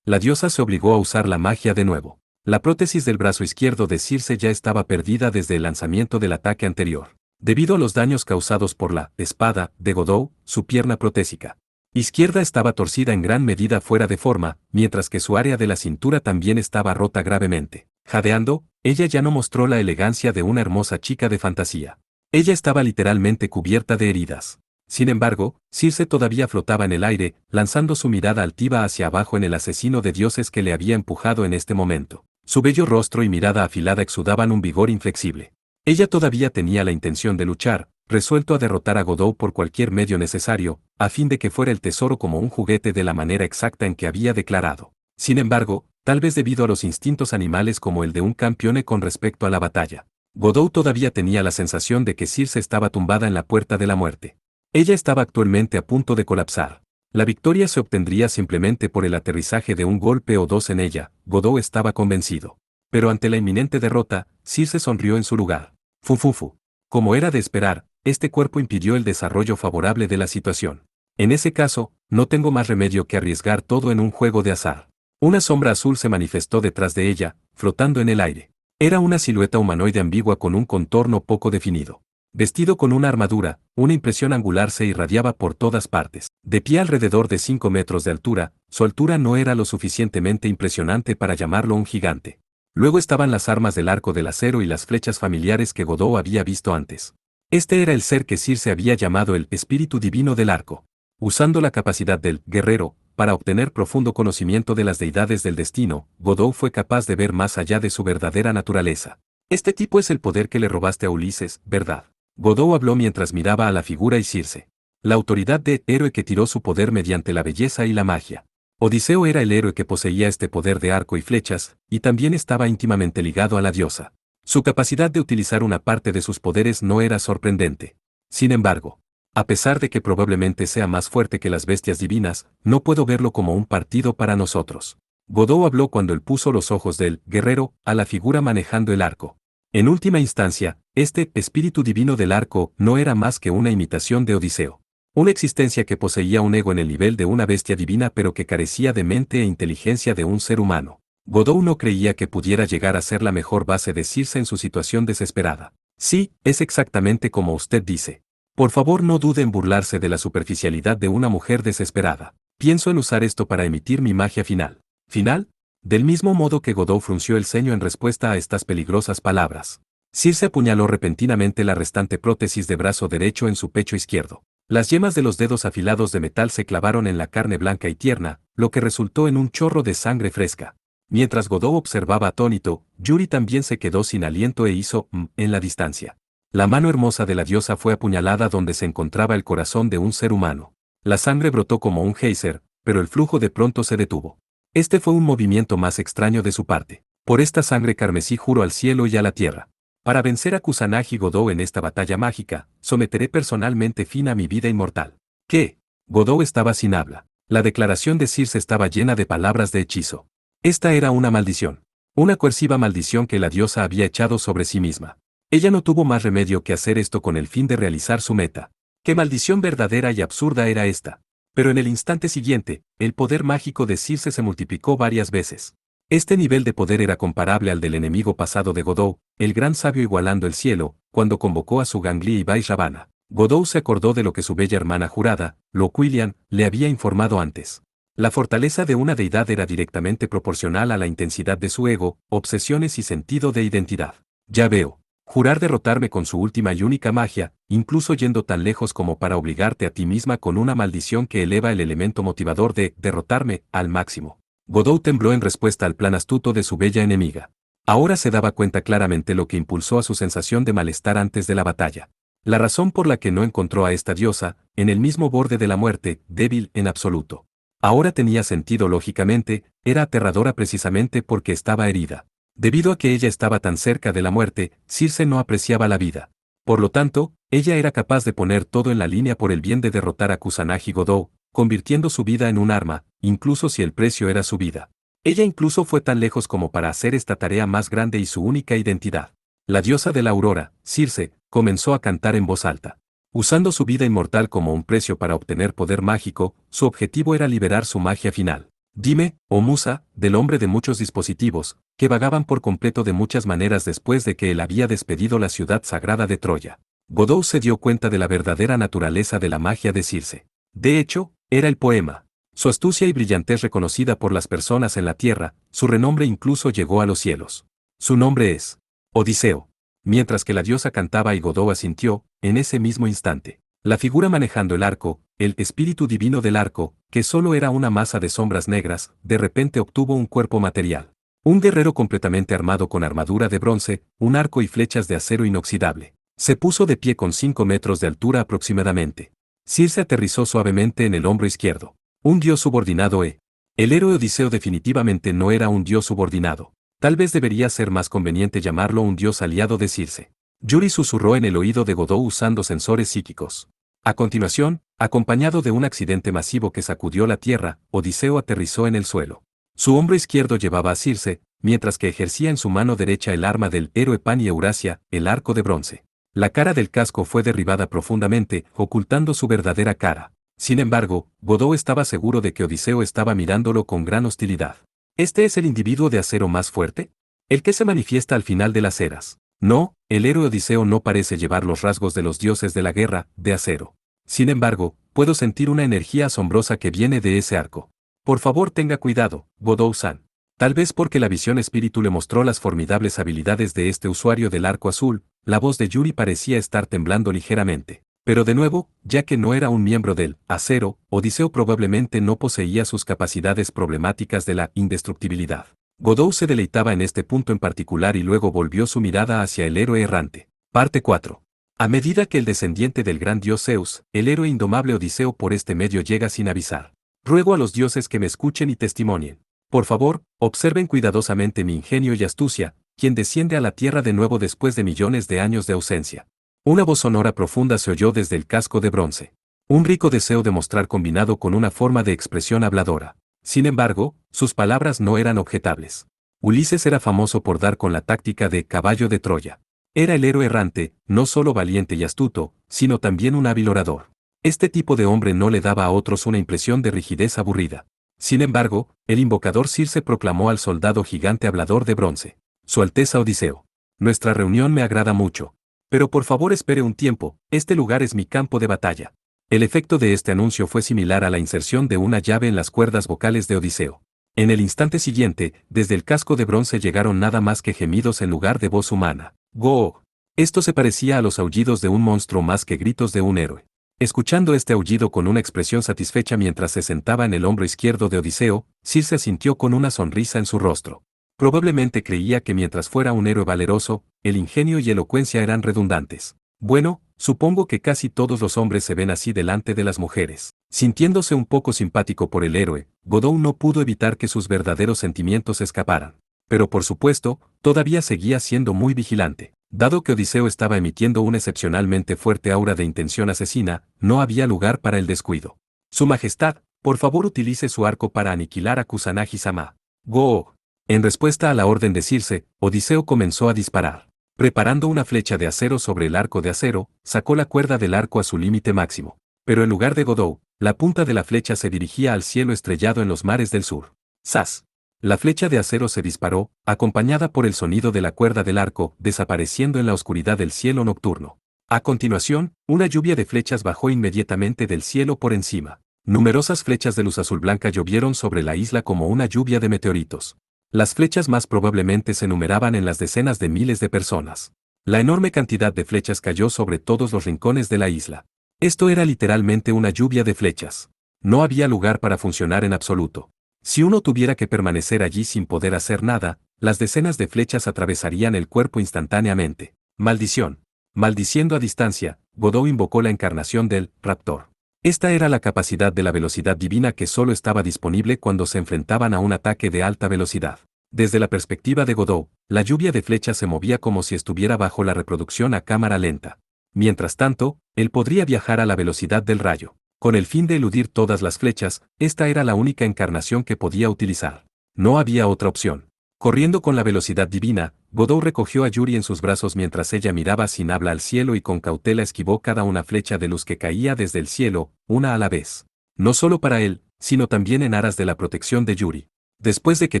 [SPEAKER 1] la diosa se obligó a usar la magia de nuevo. La prótesis del brazo izquierdo de Circe ya estaba perdida desde el lanzamiento del ataque anterior. Debido a los daños causados por la espada de Godot, su pierna protésica izquierda estaba torcida en gran medida fuera de forma, mientras que su área de la cintura también estaba rota gravemente. Jadeando, ella ya no mostró la elegancia de una hermosa chica de fantasía. Ella estaba literalmente cubierta de heridas. Sin embargo, Circe todavía flotaba en el aire, lanzando su mirada altiva hacia abajo en el asesino de dioses que le había empujado en este momento. Su bello rostro y mirada afilada exudaban un vigor inflexible. Ella todavía tenía la intención de luchar, resuelto a derrotar a Godot por cualquier medio necesario, a fin de que fuera el tesoro como un juguete de la manera exacta en que había declarado. Sin embargo, tal vez debido a los instintos animales como el de un campeone con respecto a la batalla, Godot todavía tenía la sensación de que Circe estaba tumbada en la puerta de la muerte. Ella estaba actualmente a punto de colapsar. La victoria se obtendría simplemente por el aterrizaje de un golpe o dos en ella, Godot estaba convencido. Pero ante la inminente derrota, Circe sonrió en su lugar. Fufufu. Como era de esperar, este cuerpo impidió el desarrollo favorable de la situación. En ese caso, no tengo más remedio que arriesgar todo en un juego de azar. Una sombra azul se manifestó detrás de ella, flotando en el aire. Era una silueta humanoide ambigua con un contorno poco definido. Vestido con una armadura, una impresión angular se irradiaba por todas partes. De pie alrededor de 5 metros de altura, su altura no era lo suficientemente impresionante para llamarlo un gigante. Luego estaban las armas del arco del acero y las flechas familiares que Godot había visto antes. Este era el ser que Circe había llamado el espíritu divino del arco. Usando la capacidad del guerrero, para obtener profundo conocimiento de las deidades del destino, Godot fue capaz de ver más allá de su verdadera naturaleza. Este tipo es el poder que le robaste a Ulises, ¿verdad? Godot habló mientras miraba a la figura y Circe. La autoridad de héroe que tiró su poder mediante la belleza y la magia. Odiseo era el héroe que poseía este poder de arco y flechas, y también estaba íntimamente ligado a la diosa. Su capacidad de utilizar una parte de sus poderes no era sorprendente. Sin embargo, a pesar de que probablemente sea más fuerte que las bestias divinas, no puedo verlo como un partido para nosotros. Godot habló cuando él puso los ojos del guerrero a la figura manejando el arco. En última instancia, este espíritu divino del arco no era más que una imitación de Odiseo. Una existencia que poseía un ego en el nivel de una bestia divina pero que carecía de mente e inteligencia de un ser humano. Godot no creía que pudiera llegar a ser la mejor base de Circe en su situación desesperada. Sí, es exactamente como usted dice. Por favor no dude en burlarse de la superficialidad de una mujer desesperada. Pienso en usar esto para emitir mi magia final. ¿Final? Del mismo modo que Godot frunció el ceño en respuesta a estas peligrosas palabras. Circe apuñaló repentinamente la restante prótesis de brazo derecho en su pecho izquierdo. Las yemas de los dedos afilados de metal se clavaron en la carne blanca y tierna, lo que resultó en un chorro de sangre fresca. Mientras Godot observaba atónito, Yuri también se quedó sin aliento e hizo en la distancia. La mano hermosa de la diosa fue apuñalada donde se encontraba el corazón de un ser humano. La sangre brotó como un geyser, pero el flujo de pronto se detuvo. Este fue un movimiento más extraño de su parte. Por esta sangre carmesí juro al cielo y a la tierra. Para vencer a Kusanagi Godot en esta batalla mágica, someteré personalmente fin a mi vida inmortal. ¿Qué? Godot estaba sin habla. La declaración de Circe estaba llena de palabras de hechizo. Esta era una maldición. Una coerciva maldición que la diosa había echado sobre sí misma. Ella no tuvo más remedio que hacer esto con el fin de realizar su meta. ¡Qué maldición verdadera y absurda era esta! Pero en el instante siguiente, el poder mágico de Circe se multiplicó varias veces. Este nivel de poder era comparable al del enemigo pasado de Godot, el gran sabio igualando el cielo, cuando convocó a su Gangli y Vaisravana. Godot se acordó de lo que su bella hermana jurada, Loquilian, le había informado antes. La fortaleza de una deidad era directamente proporcional a la intensidad de su ego, obsesiones y sentido de identidad. Ya veo. Jurar derrotarme con su última y única magia, incluso yendo tan lejos como para obligarte a ti misma con una maldición que eleva el elemento motivador de derrotarme al máximo. Godot tembló en respuesta al plan astuto de su bella enemiga. Ahora se daba cuenta claramente lo que impulsó a su sensación de malestar antes de la batalla. La razón por la que no encontró a esta diosa, en el mismo borde de la muerte, débil en absoluto. Ahora tenía sentido lógicamente, era aterradora precisamente porque estaba herida. Debido a que ella estaba tan cerca de la muerte, Circe no apreciaba la vida. Por lo tanto, ella era capaz de poner todo en la línea por el bien de derrotar a Kusanagi Godot, convirtiendo su vida en un arma, incluso si el precio era su vida. Ella incluso fue tan lejos como para hacer esta tarea más grande y su única identidad. La diosa de la aurora, Circe, comenzó a cantar en voz alta. Usando su vida inmortal como un precio para obtener poder mágico, su objetivo era liberar su magia final. Dime, oh musa, del hombre de muchos dispositivos, que vagaban por completo de muchas maneras después de que él había despedido la ciudad sagrada de Troya. Godot se dio cuenta de la verdadera naturaleza de la magia de Circe. De hecho, era el poema. Su astucia y brillantez reconocida por las personas en la tierra, su renombre incluso llegó a los cielos. Su nombre es Odiseo. Mientras que la diosa cantaba y Godot asintió, en ese mismo instante, la figura manejando el arco, el espíritu divino del arco, que solo era una masa de sombras negras, de repente obtuvo un cuerpo material. Un guerrero completamente armado con armadura de bronce, un arco y flechas de acero inoxidable. Se puso de pie con 5 metros de altura aproximadamente. Circe aterrizó suavemente en el hombro izquierdo. Un dios subordinado El héroe Odiseo definitivamente no era un dios subordinado. Tal vez debería ser más conveniente llamarlo un dios aliado de Circe. Yuri susurró en el oído de Godot usando sensores psíquicos. A continuación, acompañado de un accidente masivo que sacudió la tierra, Odiseo aterrizó en el suelo. Su hombro izquierdo llevaba a Circe, mientras que ejercía en su mano derecha el arma del héroe Pan y Eurasia, el arco de bronce. La cara del casco fue derribada profundamente, ocultando su verdadera cara. Sin embargo, Godot estaba seguro de que Odiseo estaba mirándolo con gran hostilidad. ¿Este es el individuo de acero más fuerte? ¿El que se manifiesta al final de las eras? No, el héroe Odiseo no parece llevar los rasgos de los dioses de la guerra, de acero. Sin embargo, puedo sentir una energía asombrosa que viene de ese arco. Por favor tenga cuidado, Godot-san. Tal vez porque la visión espíritu le mostró las formidables habilidades de este usuario del arco azul, la voz de Yuri parecía estar temblando ligeramente. Pero de nuevo, ya que no era un miembro del acero, Odiseo probablemente no poseía sus capacidades problemáticas de la indestructibilidad. Godot se deleitaba en este punto en particular y luego volvió su mirada hacia el héroe errante. Parte 4. A medida que el descendiente del gran dios Zeus, el héroe indomable Odiseo por este medio llega sin avisar. Ruego a los dioses que me escuchen y testimonien. Por favor, observen cuidadosamente mi ingenio y astucia, quien desciende a la tierra de nuevo después de millones de años de ausencia. Una voz sonora profunda se oyó desde el casco de bronce. Un rico deseo de mostrar combinado con una forma de expresión habladora. Sin embargo, sus palabras no eran objetables. Ulises era famoso por dar con la táctica de caballo de Troya. Era el héroe errante, no solo valiente y astuto, sino también un hábil orador. Este tipo de hombre no le daba a otros una impresión de rigidez aburrida. Sin embargo, el invocador Circe proclamó al soldado gigante hablador de bronce. Su Alteza Odiseo. Nuestra reunión me agrada mucho. Pero por favor espere un tiempo, este lugar es mi campo de batalla. El efecto de este anuncio fue similar a la inserción de una llave en las cuerdas vocales de Odiseo. En el instante siguiente, desde el casco de bronce llegaron nada más que gemidos en lugar de voz humana. ¡Go! Esto se parecía a los aullidos de un monstruo más que gritos de un héroe. Escuchando este aullido con una expresión satisfecha mientras se sentaba en el hombro izquierdo de Odiseo, Circe sintió con una sonrisa en su rostro. Probablemente creía que mientras fuera un héroe valeroso, el ingenio y elocuencia eran redundantes. Bueno, supongo que casi todos los hombres se ven así delante de las mujeres. Sintiéndose un poco simpático por el héroe, Godot no pudo evitar que sus verdaderos sentimientos escaparan. Pero por supuesto, todavía seguía siendo muy vigilante. Dado que Odiseo estaba emitiendo una excepcionalmente fuerte aura de intención asesina, no había lugar para el descuido. Su Majestad, por favor utilice su arco para aniquilar a Kusanagi-sama. ¡Go! En respuesta a la orden de Circe, Odiseo comenzó a disparar. Preparando una flecha de acero sobre el arco de acero, sacó la cuerda del arco a su límite máximo. Pero en lugar de Godot, la punta de la flecha se dirigía al cielo estrellado en los mares del sur. ¡Zas! La flecha de acero se disparó, acompañada por el sonido de la cuerda del arco, desapareciendo en la oscuridad del cielo nocturno. A continuación, una lluvia de flechas bajó inmediatamente del cielo por encima. Numerosas flechas de luz azul blanca llovieron sobre la isla como una lluvia de meteoritos. Las flechas más probablemente se numeraban en las decenas de miles de personas. La enorme cantidad de flechas cayó sobre todos los rincones de la isla. Esto era literalmente una lluvia de flechas. No había lugar para funcionar en absoluto. Si uno tuviera que permanecer allí sin poder hacer nada, las decenas de flechas atravesarían el cuerpo instantáneamente. Maldición. Maldiciendo a distancia, Godot invocó la encarnación del Raptor. Esta era la capacidad de la velocidad divina que solo estaba disponible cuando se enfrentaban a un ataque de alta velocidad. Desde la perspectiva de Godot, la lluvia de flechas se movía como si estuviera bajo la reproducción a cámara lenta. Mientras tanto, él podría viajar a la velocidad del rayo. Con el fin de eludir todas las flechas, esta era la única encarnación que podía utilizar. No había otra opción. Corriendo con la velocidad divina, Godot recogió a Yuri en sus brazos mientras ella miraba sin habla al cielo y con cautela esquivó cada una flecha de luz que caía desde el cielo, una a la vez. No solo para él, sino también en aras de la protección de Yuri. Después de que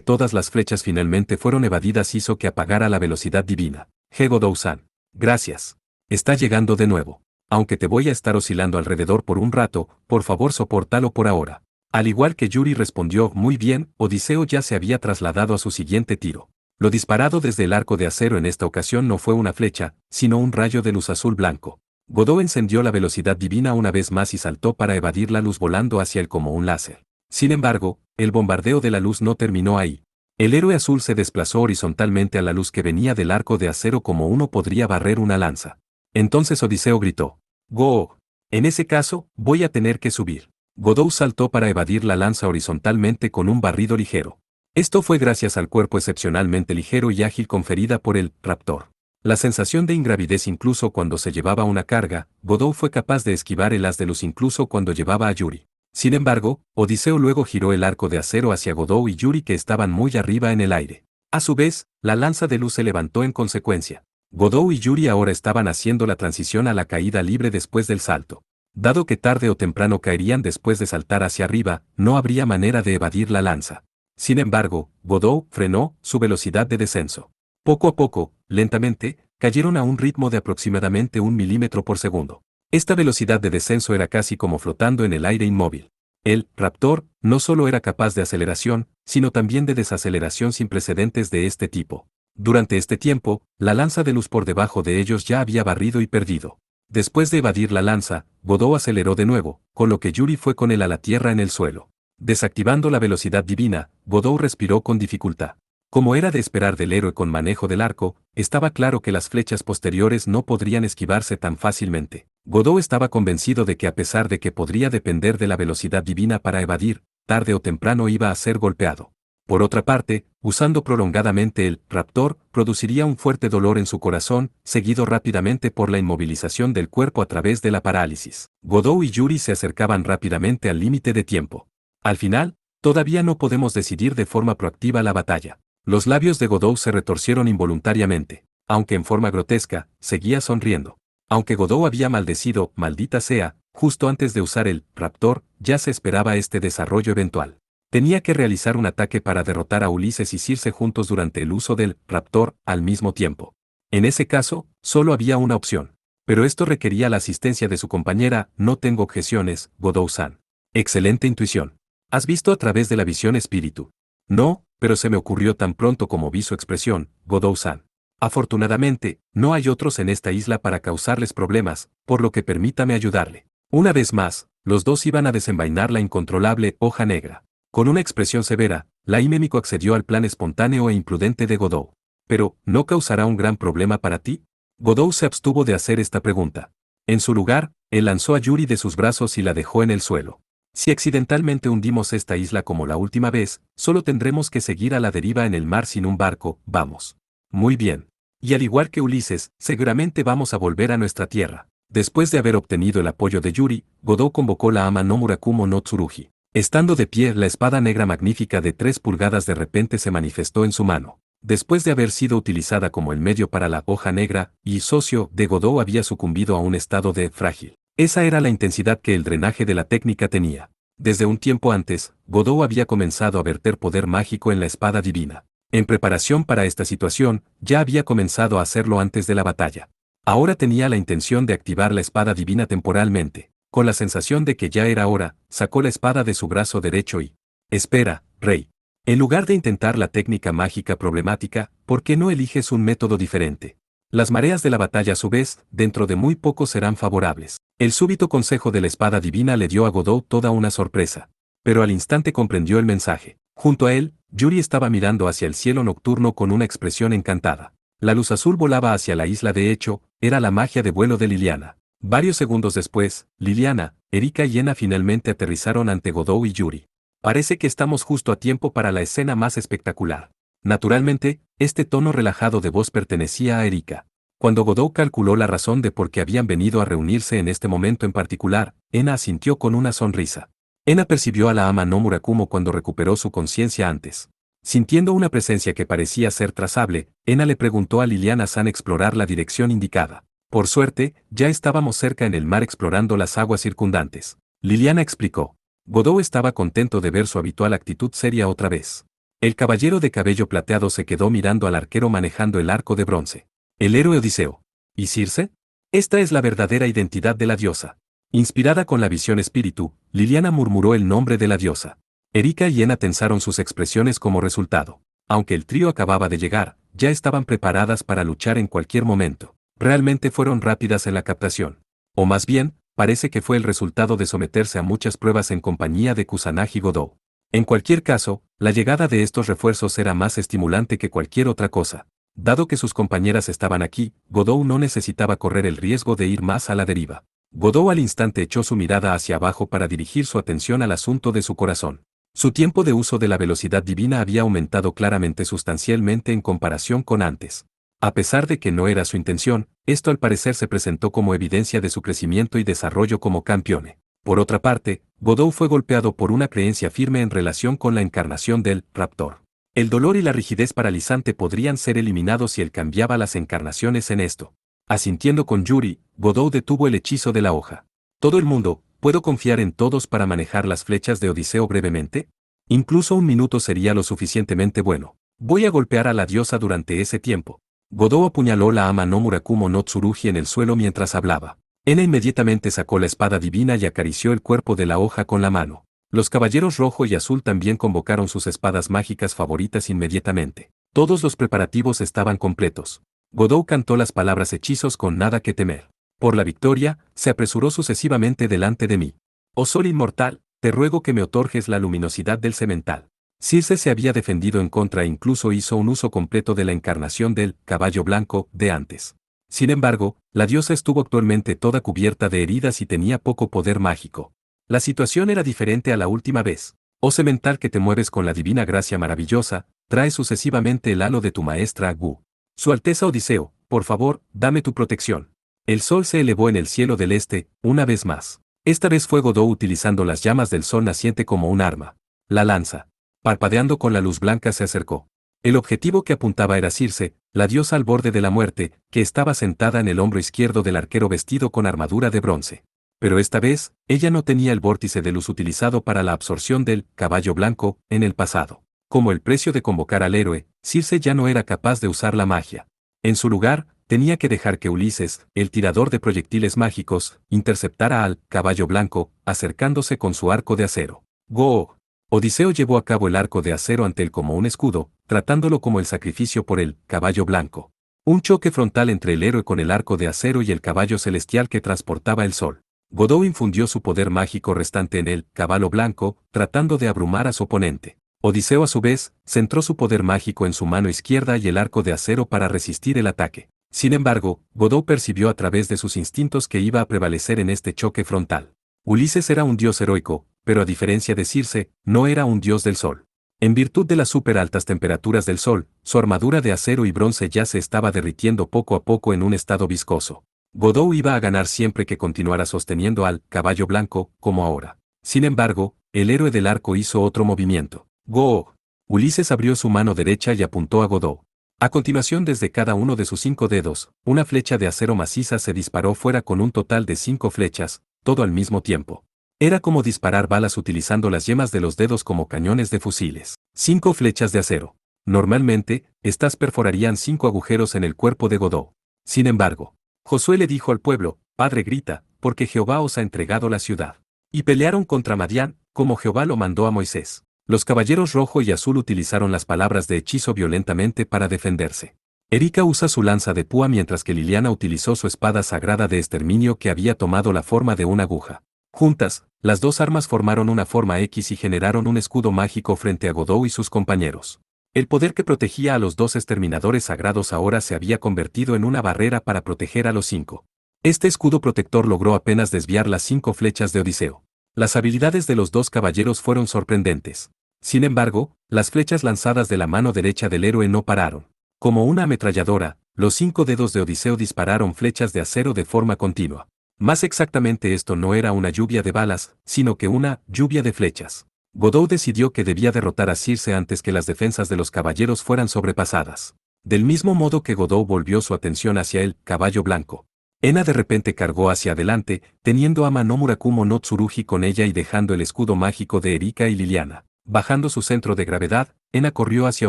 [SPEAKER 1] todas las flechas finalmente fueron evadidas hizo que apagara la velocidad divina. Godot-san. Gracias. Está llegando de nuevo. Aunque te voy a estar oscilando alrededor por un rato, por favor sopórtalo por ahora. Al igual que Yuri respondió muy bien, Odiseo ya se había trasladado a su siguiente tiro. Lo disparado desde el arco de acero en esta ocasión no fue una flecha, sino un rayo de luz azul blanco. Godot encendió la velocidad divina una vez más y saltó para evadir la luz volando hacia él como un láser. Sin embargo, el bombardeo de la luz no terminó ahí. El héroe azul se desplazó horizontalmente a la luz que venía del arco de acero como uno podría barrer una lanza. Entonces Odiseo gritó: «¡Go! En ese caso, voy a tener que subir». Godot saltó para evadir la lanza horizontalmente con un barrido ligero. Esto fue gracias al cuerpo excepcionalmente ligero y ágil conferida por el Raptor. La sensación de ingravidez incluso cuando se llevaba una carga, Godot fue capaz de esquivar el haz de luz incluso cuando llevaba a Yuri. Sin embargo, Odiseo luego giró el arco de acero hacia Godot y Yuri que estaban muy arriba en el aire. A su vez, la lanza de luz se levantó en consecuencia. Godot y Yuri ahora estaban haciendo la transición a la caída libre después del salto. Dado que tarde o temprano caerían después de saltar hacia arriba, no habría manera de evadir la lanza. Sin embargo, Godot frenó su velocidad de descenso. Poco a poco, lentamente, cayeron a un ritmo de aproximadamente 1 milímetro por segundo. Esta velocidad de descenso era casi como flotando en el aire inmóvil. El Raptor no solo era capaz de aceleración, sino también de desaceleración sin precedentes de este tipo. Durante este tiempo, la lanza de luz por debajo de ellos ya había barrido y perdido. Después de evadir la lanza, Godot aceleró de nuevo, con lo que Yuri fue con él a la tierra en el suelo. Desactivando la velocidad divina, Godot respiró con dificultad. Como era de esperar del héroe con manejo del arco, estaba claro que las flechas posteriores no podrían esquivarse tan fácilmente. Godot estaba convencido de que a pesar de que podría depender de la velocidad divina para evadir, tarde o temprano iba a ser golpeado. Por otra parte, usando prolongadamente el Raptor, produciría un fuerte dolor en su corazón, seguido rápidamente por la inmovilización del cuerpo a través de la parálisis. Godot y Yuri se acercaban rápidamente al límite de tiempo. Al final, todavía no podemos decidir de forma proactiva la batalla. Los labios de Godot se retorcieron involuntariamente. Aunque en forma grotesca, seguía sonriendo. Aunque Godot había maldecido, maldita sea, justo antes de usar el Raptor, ya se esperaba este desarrollo eventual. Tenía que realizar un ataque para derrotar a Ulises y Circe juntos durante el uso del Raptor al mismo tiempo. En ese caso, solo había una opción. Pero esto requería la asistencia de su compañera. No tengo objeciones, Godot-san. Excelente intuición. ¿Has visto a través de la visión espíritu? No, pero se me ocurrió tan pronto como vi su expresión, Godot-san. Afortunadamente, no hay otros en esta isla para causarles problemas, por lo que permítame ayudarle. Una vez más, los dos iban a desenvainar la incontrolable hoja negra. Con una expresión severa, la Mímico accedió al plan espontáneo e imprudente de Godot. Pero, ¿no causará un gran problema para ti? Godot se abstuvo de hacer esta pregunta. En su lugar, él lanzó a Yuri de sus brazos y la dejó en el suelo. Si accidentalmente hundimos esta isla como la última vez, solo tendremos que seguir a la deriva en el mar sin un barco, vamos. Muy bien. Y al igual que Ulises, seguramente vamos a volver a nuestra tierra. Después de haber obtenido el apoyo de Yuri, Godot convocó la ama no Murakumo no Tsurugi. Estando de pie, la espada negra magnífica de 3 pulgadas de repente se manifestó en su mano. Después de haber sido utilizada como el medio para la hoja negra, y socio de Godot había sucumbido a un estado de frágil. Esa era la intensidad que el drenaje de la técnica tenía. Desde un tiempo antes, Godot había comenzado a verter poder mágico en la espada divina. En preparación para esta situación, ya había comenzado a hacerlo antes de la batalla. Ahora tenía la intención de activar la espada divina temporalmente. Con la sensación de que ya era hora, sacó la espada de su brazo derecho y... Espera, rey. En lugar de intentar la técnica mágica problemática, ¿por qué no eliges un método diferente? Las mareas de la batalla a su vez, dentro de muy poco serán favorables. El súbito consejo de la espada divina le dio a Godot toda una sorpresa. Pero al instante comprendió el mensaje. Junto a él, Yuri estaba mirando hacia el cielo nocturno con una expresión encantada. La luz azul volaba hacia la isla, de hecho, era la magia de vuelo de Liliana. Varios segundos después, Liliana, Erika y Ena finalmente aterrizaron ante Godot y Yuri. Parece que estamos justo a tiempo para la escena más espectacular. Naturalmente, este tono relajado de voz pertenecía a Erika. Cuando Godot calculó la razón de por qué habían venido a reunirse en este momento en particular, Ena asintió con una sonrisa. Ena percibió a la ama no Murakumo cuando recuperó su conciencia antes. Sintiendo una presencia que parecía ser trazable, Ena le preguntó a Liliana-san explorar la dirección indicada. Por suerte, ya estábamos cerca en el mar explorando las aguas circundantes. Liliana explicó. Godot estaba contento de ver su habitual actitud seria otra vez. El caballero de cabello plateado se quedó mirando al arquero manejando el arco de bronce. El héroe Odiseo. ¿Y Circe? Esta es la verdadera identidad de la diosa. Inspirada con la visión espíritu, Liliana murmuró el nombre de la diosa. Erika y Ena tensaron sus expresiones como resultado. Aunque el trío acababa de llegar, ya estaban preparadas para luchar en cualquier momento. Realmente fueron rápidas en la captación. O más bien, parece que fue el resultado de someterse a muchas pruebas en compañía de Kusanagi Godot. En cualquier caso, la llegada de estos refuerzos era más estimulante que cualquier otra cosa. Dado que sus compañeras estaban aquí, Godot no necesitaba correr el riesgo de ir más a la deriva. Godot al instante echó su mirada hacia abajo para dirigir su atención al asunto de su corazón. Su tiempo de uso de la velocidad divina había aumentado claramente sustancialmente en comparación con antes. A pesar de que no era su intención, esto al parecer se presentó como evidencia de su crecimiento y desarrollo como campeone. Por otra parte, Godot fue golpeado por una creencia firme en relación con la encarnación del Raptor. El dolor y la rigidez paralizante podrían ser eliminados si él cambiaba las encarnaciones en esto. Asintiendo con Yuri, Godot detuvo el hechizo de la hoja. Todo el mundo, ¿puedo confiar en todos para manejar las flechas de Odiseo brevemente? Incluso un minuto sería lo suficientemente bueno. Voy a golpear a la diosa durante ese tiempo. Godot apuñaló la ama no Murakumo no Tsurugi en el suelo mientras hablaba. Ena inmediatamente sacó la espada divina y acarició el cuerpo de la hoja con la mano. Los caballeros rojo y azul también convocaron sus espadas mágicas favoritas inmediatamente. Todos los preparativos estaban completos. Godot cantó las palabras hechizos con nada que temer. Por la victoria, se apresuró sucesivamente delante de mí. Oh sol inmortal, te ruego que me otorgues la luminosidad del semental. Circe se había defendido en contra e incluso hizo un uso completo de la encarnación del caballo blanco de antes. Sin embargo, la diosa estuvo actualmente toda cubierta de heridas y tenía poco poder mágico. La situación era diferente a la última vez. Oh semental que te mueves con la divina gracia maravillosa, trae sucesivamente el halo de tu maestra Agu. Su Alteza Odiseo, por favor, dame tu protección. El sol se elevó en el cielo del este, una vez más. Esta vez fue Godot utilizando las llamas del sol naciente como un arma. La lanza, parpadeando con la luz blanca, se acercó. El objetivo que apuntaba era Circe, la diosa al borde de la muerte, que estaba sentada en el hombro izquierdo del arquero vestido con armadura de bronce. Pero esta vez, ella no tenía el vórtice de luz utilizado para la absorción del caballo blanco en el pasado. Como el precio de convocar al héroe, Circe ya no era capaz de usar la magia. En su lugar, tenía que dejar que Ulises, el tirador de proyectiles mágicos, interceptara al caballo blanco, acercándose con su arco de acero. ¡Go! Odiseo llevó a cabo el arco de acero ante él como un escudo, tratándolo como el sacrificio por el caballo blanco. Un choque frontal entre el héroe con el arco de acero y el caballo celestial que transportaba el sol. Godot infundió su poder mágico restante en el caballo blanco, tratando de abrumar a su oponente. Odiseo a su vez, centró su poder mágico en su mano izquierda y el arco de acero para resistir el ataque. Sin embargo, Godot percibió a través de sus instintos que iba a prevalecer en este choque frontal. Ulises era un dios heroico, pero a diferencia de Circe, no era un dios del sol. En virtud de las súper altas temperaturas del sol, su armadura de acero y bronce ya se estaba derritiendo poco a poco en un estado viscoso. Godot iba a ganar siempre que continuara sosteniendo al caballo blanco, como ahora. Sin embargo, el héroe del arco hizo otro movimiento. ¡Go! Ulises abrió su mano derecha y apuntó a Godot. A continuación, desde cada uno de sus 5 dedos, una flecha de acero maciza se disparó fuera con un total de 5 flechas, todo al mismo tiempo. Era como disparar balas utilizando las yemas de los dedos como cañones de fusiles. 5 flechas de acero. Normalmente, estas perforarían 5 agujeros en el cuerpo de Godot. Sin embargo, Josué le dijo al pueblo, Padre, grita, porque Jehová os ha entregado la ciudad. Y pelearon contra Madián, como Jehová lo mandó a Moisés. Los caballeros rojo y azul utilizaron las palabras de hechizo violentamente para defenderse. Erika usa su lanza de púa mientras que Liliana utilizó su espada sagrada de exterminio que había tomado la forma de una aguja. Juntas, las dos armas formaron una forma X y generaron un escudo mágico frente a Godot y sus compañeros. El poder que protegía a los dos exterminadores sagrados ahora se había convertido en una barrera para proteger a los 5. Este escudo protector logró apenas desviar las 5 flechas de Odiseo. Las habilidades de los dos caballeros fueron sorprendentes. Sin embargo, las flechas lanzadas de la mano derecha del héroe no pararon. Como una ametralladora, los 5 dedos de Odiseo dispararon flechas de acero de forma continua. Más exactamente, esto no era una lluvia de balas, sino que una lluvia de flechas. Godot decidió que debía derrotar a Circe antes que las defensas de los caballeros fueran sobrepasadas. Del mismo modo que Godot volvió su atención hacia el caballo blanco, Ena de repente cargó hacia adelante, teniendo a Ama no Murakumo no Tsurugi con ella y dejando el escudo mágico de Erika y Liliana. Bajando su centro de gravedad, Ena corrió hacia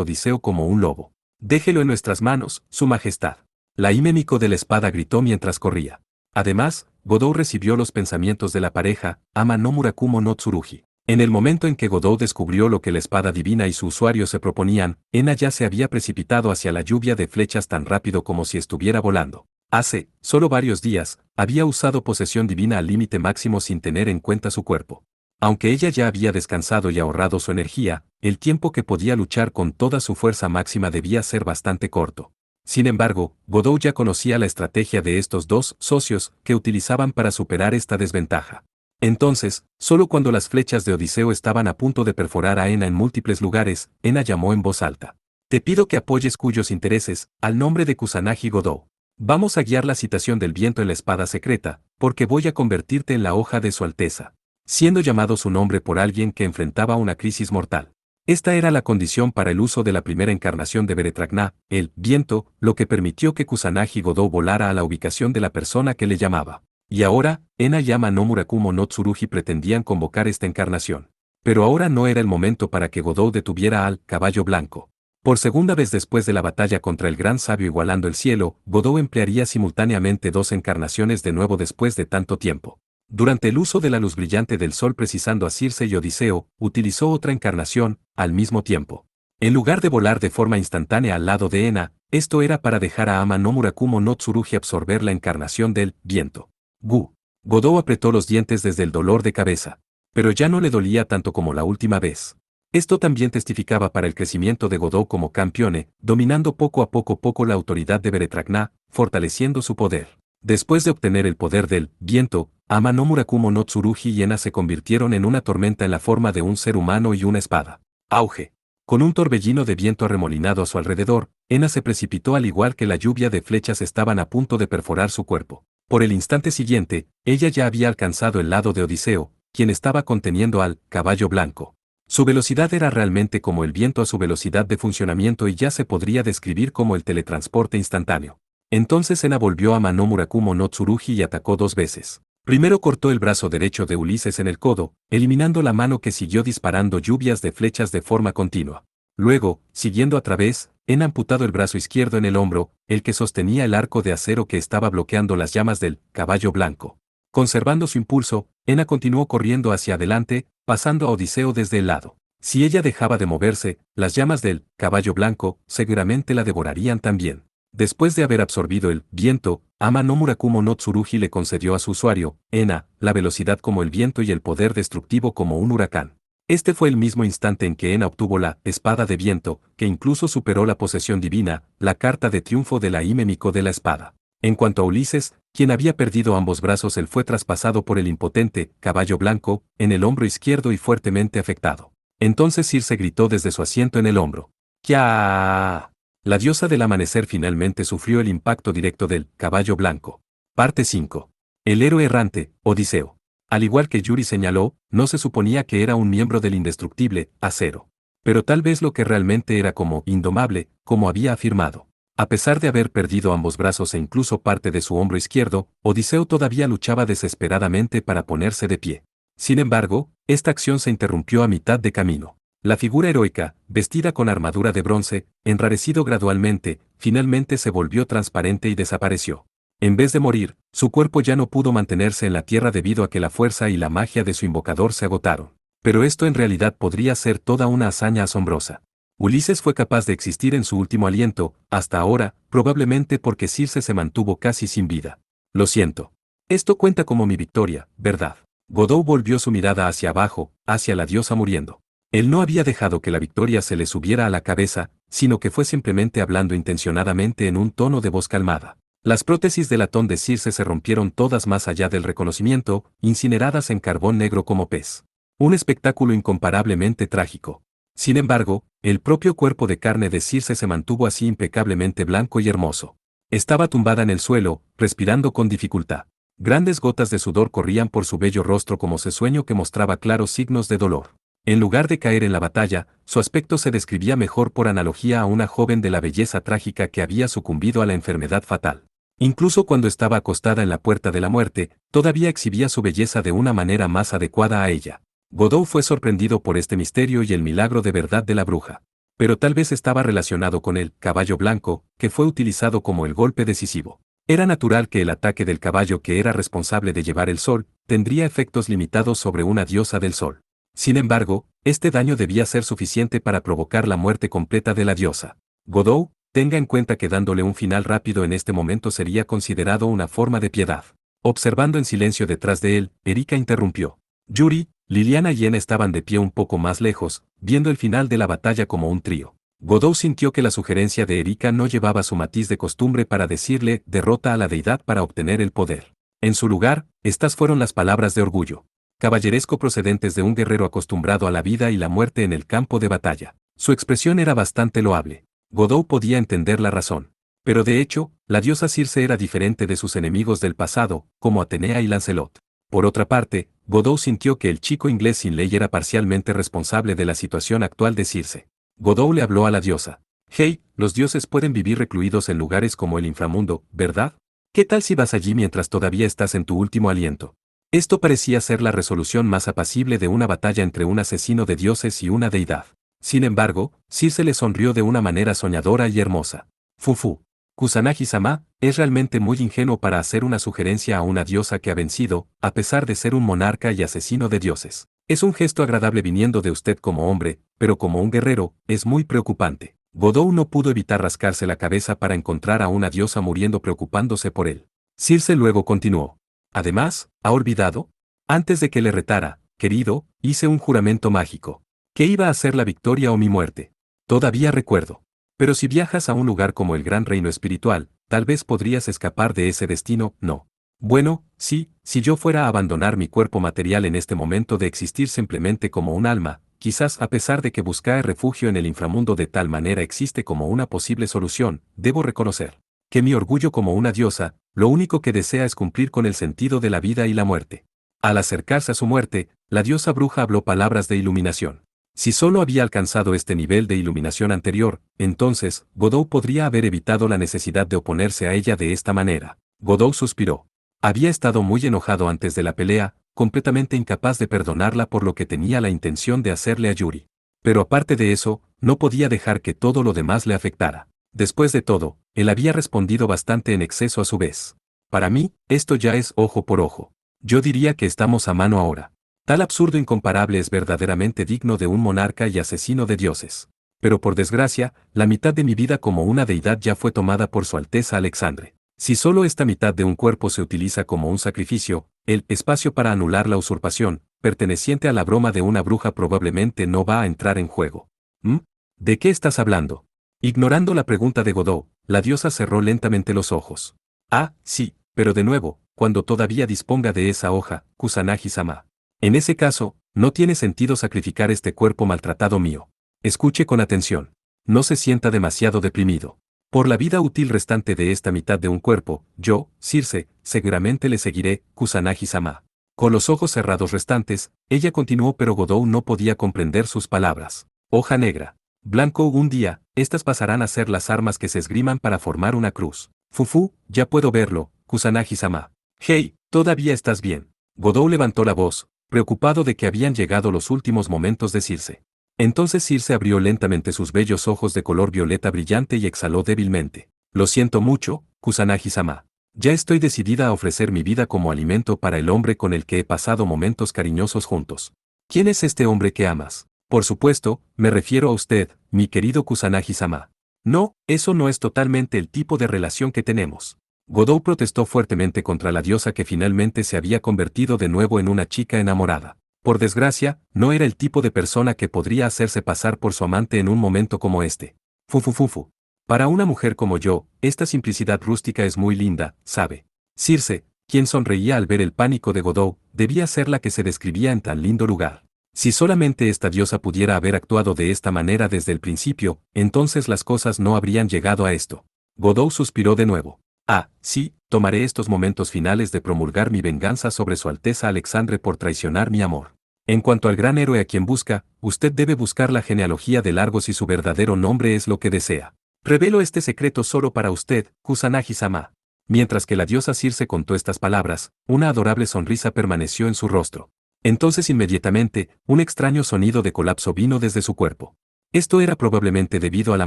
[SPEAKER 1] Odiseo como un lobo. «Déjelo en nuestras manos, su majestad». La Himemiko de la espada gritó mientras corría. Además, Godot recibió los pensamientos de la pareja, Ama no Murakumo no Tsurugi. En el momento en que Godot descubrió lo que la espada divina y su usuario se proponían, Ena ya se había precipitado hacia la lluvia de flechas tan rápido como si estuviera volando. Hace solo varios días, había usado posesión divina al límite máximo sin tener en cuenta su cuerpo. Aunque ella ya había descansado y ahorrado su energía, el tiempo que podía luchar con toda su fuerza máxima debía ser bastante corto. Sin embargo, Godot ya conocía la estrategia de estos dos socios que utilizaban para superar esta desventaja. Entonces, solo cuando las flechas de Odiseo estaban a punto de perforar a Ena en múltiples lugares, Ena llamó en voz alta. «Te pido que apoyes cuyos intereses, al nombre de Kusanagi Godot. Vamos a guiar la citación del viento en la espada secreta, porque voy a convertirte en la hoja de su alteza». Siendo llamado su nombre por alguien que enfrentaba una crisis mortal. Esta era la condición para el uso de la primera encarnación de Beretragná, el viento, lo que permitió que Kusanagi Godot volara a la ubicación de la persona que le llamaba. Y ahora, Ena y Ama no Murakumo no Tsurugi pretendían convocar esta encarnación. Pero ahora no era el momento para que Godot detuviera al caballo blanco. Por segunda vez después de la batalla contra el gran sabio igualando el cielo, Godot emplearía simultáneamente 2 encarnaciones de nuevo después de tanto tiempo. Durante el uso de la luz brillante del sol precisando a Circe y Odiseo, utilizó otra encarnación, al mismo tiempo. En lugar de volar de forma instantánea al lado de Ena, esto era para dejar a Ama no Murakumo no Tsurugi absorber la encarnación del viento. Godot apretó los dientes desde el dolor de cabeza. Pero ya no le dolía tanto como la última vez. Esto también testificaba para el crecimiento de Godot como campeone, dominando poco a poco la autoridad de Beretragná, fortaleciendo su poder. Después de obtener el poder del viento, Ama no Murakumo no Tsurugi y Ena se convirtieron en una tormenta en la forma de un ser humano y una espada. Auge. Con un torbellino de viento arremolinado a su alrededor, Ena se precipitó al igual que la lluvia de flechas estaban a punto de perforar su cuerpo. Por el instante siguiente, ella ya había alcanzado el lado de Odiseo, quien estaba conteniendo al caballo blanco. Su velocidad era realmente como el viento a su velocidad de funcionamiento y ya se podría describir como el teletransporte instantáneo. Entonces Ena volvió a Ama no Murakumo no Tsurugi y atacó 2 veces. Primero cortó el brazo derecho de Ulises en el codo, eliminando la mano que siguió disparando lluvias de flechas de forma continua. Luego, siguiendo a través, Ena amputado el brazo izquierdo en el hombro, el que sostenía el arco de acero que estaba bloqueando las llamas del caballo blanco. Conservando su impulso, Ena continuó corriendo hacia adelante, pasando a Odiseo desde el lado. Si ella dejaba de moverse, las llamas del caballo blanco seguramente la devorarían también. Después de haber absorbido el viento, Ama no Murakumo no Tsurugi le concedió a su usuario, Ena, la velocidad como el viento y el poder destructivo como un huracán. Este fue el mismo instante en que Ena obtuvo la espada de viento, que incluso superó la posesión divina, la carta de triunfo de la Himemiko de la espada. En cuanto a Ulises, quien había perdido ambos brazos, él fue traspasado por el impotente caballo blanco, en el hombro izquierdo y fuertemente afectado. Entonces Circe gritó desde su asiento en el hombro. ¡Kia! La diosa del amanecer finalmente sufrió el impacto directo del caballo blanco. Parte 5. El héroe errante, Odiseo. Al igual que Yuri señaló, no se suponía que era un miembro del indestructible acero. Pero tal vez lo que realmente era como indomable, como había afirmado. A pesar de haber perdido ambos brazos e incluso parte de su hombro izquierdo, Odiseo todavía luchaba desesperadamente para ponerse de pie. Sin embargo, esta acción se interrumpió a mitad de camino. La figura heroica, vestida con armadura de bronce, enrarecido gradualmente, finalmente se volvió transparente y desapareció. En vez de morir, su cuerpo ya no pudo mantenerse en la tierra debido a que la fuerza y la magia de su invocador se agotaron. Pero esto en realidad podría ser toda una hazaña asombrosa. Ulises fue capaz de existir en su último aliento, hasta ahora, probablemente porque Circe se mantuvo casi sin vida. Lo siento. Esto cuenta como mi victoria, ¿verdad? Godot volvió su mirada hacia abajo, hacia la diosa muriendo. Él no había dejado que la victoria se le subiera a la cabeza, sino que fue simplemente hablando intencionadamente en un tono de voz calmada. Las prótesis de latón de Circe se rompieron todas más allá del reconocimiento, incineradas en carbón negro como pez. Un espectáculo incomparablemente trágico. Sin embargo, el propio cuerpo de carne de Circe se mantuvo así impecablemente blanco y hermoso. Estaba tumbada en el suelo, respirando con dificultad. Grandes gotas de sudor corrían por su bello rostro como sueño que mostraba claros signos de dolor. En lugar de caer en la batalla, su aspecto se describía mejor por analogía a una joven de la belleza trágica que había sucumbido a la enfermedad fatal. Incluso cuando estaba acostada en la puerta de la muerte, todavía exhibía su belleza de una manera más adecuada a ella. Godot fue sorprendido por este misterio y el milagro de verdad de la bruja. Pero tal vez estaba relacionado con el caballo blanco, que fue utilizado como el golpe decisivo. Era natural que el ataque del caballo que era responsable de llevar el sol, tendría efectos limitados sobre una diosa del sol. Sin embargo, este daño debía ser suficiente para provocar la muerte completa de la diosa. Godot, tenga en cuenta que dándole un final rápido en este momento sería considerado una forma de piedad. Observando en silencio detrás de él, Erika interrumpió. Yuri, Liliana y Yen estaban de pie un poco más lejos, viendo el final de la batalla como un trío. Godot sintió que la sugerencia de Erika no llevaba su matiz de costumbre para decirle, derrota a la deidad para obtener el poder. En su lugar, estas fueron las palabras de orgullo caballeresco procedentes de un guerrero acostumbrado a la vida y la muerte en el campo de batalla. Su expresión era bastante loable. Godot podía entender la razón. Pero de hecho, la diosa Circe era diferente de sus enemigos del pasado, como Atenea y Lancelot. Por otra parte, Godot sintió que el chico inglés sin ley era parcialmente responsable de la situación actual de Circe. Godot le habló a la diosa. Hey, los dioses pueden vivir recluidos en lugares como el inframundo, ¿verdad? ¿Qué tal si vas allí mientras todavía estás en tu último aliento? Esto parecía ser la resolución más apacible de una batalla entre un asesino de dioses y una deidad. Sin embargo, Circe le sonrió de una manera soñadora y hermosa. Fufu. Kusanagi-sama, es realmente muy ingenuo para hacer una sugerencia a una diosa que ha vencido, a pesar de ser un monarca y asesino de dioses. Es un gesto agradable viniendo de usted como hombre, pero como un guerrero, es muy preocupante. Godot no pudo evitar rascarse la cabeza para encontrar a una diosa muriendo preocupándose por él. Circe luego continuó. Además, ¿ha olvidado? Antes de que le retara, querido, hice un juramento mágico. ¿Qué iba a ser la victoria o mi muerte? Todavía recuerdo. Pero si viajas a un lugar como el gran reino espiritual, tal vez podrías escapar de ese destino, ¿no? Bueno, sí, si yo fuera a abandonar mi cuerpo material en este momento de existir simplemente como un alma, quizás a pesar de que buscar refugio en el inframundo de tal manera existe como una posible solución, debo reconocer que mi orgullo como una diosa, lo único que desea es cumplir con el sentido de la vida y la muerte. Al acercarse a su muerte, la diosa bruja habló palabras de iluminación. Si solo había alcanzado este nivel de iluminación anterior, entonces, Godot podría haber evitado la necesidad de oponerse a ella de esta manera. Godot suspiró. Había estado muy enojado antes de la pelea, completamente incapaz de perdonarla por lo que tenía la intención de hacerle a Yuri. Pero aparte de eso, no podía dejar que todo lo demás le afectara. Después de todo, él había respondido bastante en exceso a su vez. Para mí, esto ya es ojo por ojo. Yo diría que estamos a mano ahora. Tal absurdo incomparable es verdaderamente digno de un monarca y asesino de dioses. Pero por desgracia, la mitad de mi vida como una deidad ya fue tomada por Su Alteza Alexandre. Si solo esta mitad de un cuerpo se utiliza como un sacrificio, el espacio para anular la usurpación, perteneciente a la broma de una bruja probablemente no va a entrar en juego. ¿Mm? ¿De qué estás hablando? Ignorando la pregunta de Godot, la diosa cerró lentamente los ojos. Ah, sí, pero de nuevo, cuando todavía disponga de esa hoja, Kusanagi-sama. En ese caso, no tiene sentido sacrificar este cuerpo maltratado mío. Escuche con atención. No se sienta demasiado deprimido. Por la vida útil restante de esta mitad de un cuerpo, yo, Circe, seguramente le seguiré, Kusanagi-sama. Con los ojos cerrados restantes, ella continuó pero Godot no podía comprender sus palabras. Hoja negra. Blanco un día, estas pasarán a ser las armas que se esgriman para formar una cruz. Fufu, ya puedo verlo, Kusanagi-sama. Hey, ¿todavía estás bien? Godot levantó la voz, preocupado de que habían llegado los últimos momentos de Circe. Entonces Circe abrió lentamente sus bellos ojos de color violeta brillante y exhaló débilmente. Lo siento mucho, Kusanagi-sama. Ya estoy decidida a ofrecer mi vida como alimento para el hombre con el que he pasado momentos cariñosos juntos. ¿Quién es este hombre que amas? Por supuesto, me refiero a usted, mi querido Kusanagi-sama. No, eso no es totalmente el tipo de relación que tenemos. Godou protestó fuertemente contra la diosa que finalmente se había convertido de nuevo en una chica enamorada. Por desgracia, no era el tipo de persona que podría hacerse pasar por su amante en un momento como este. Fufufufu. Para una mujer como yo, esta simplicidad rústica es muy linda, ¿sabe? Circe, quien sonreía al ver el pánico de Godou, debía ser la que se describía en tan lindo lugar. Si solamente esta diosa pudiera haber actuado de esta manera desde el principio, entonces las cosas no habrían llegado a esto. Godou suspiró de nuevo. Ah, sí, tomaré estos momentos finales de promulgar mi venganza sobre Su Alteza Alexandre por traicionar mi amor. En cuanto al gran héroe a quien busca, usted debe buscar la genealogía de Largos y su verdadero nombre es lo que desea. Revelo este secreto solo para usted, Kusanagi-sama. Mientras que la diosa Circe contó estas palabras, una adorable sonrisa permaneció en su rostro. Entonces inmediatamente, un extraño sonido de colapso vino desde su cuerpo. Esto era probablemente debido a la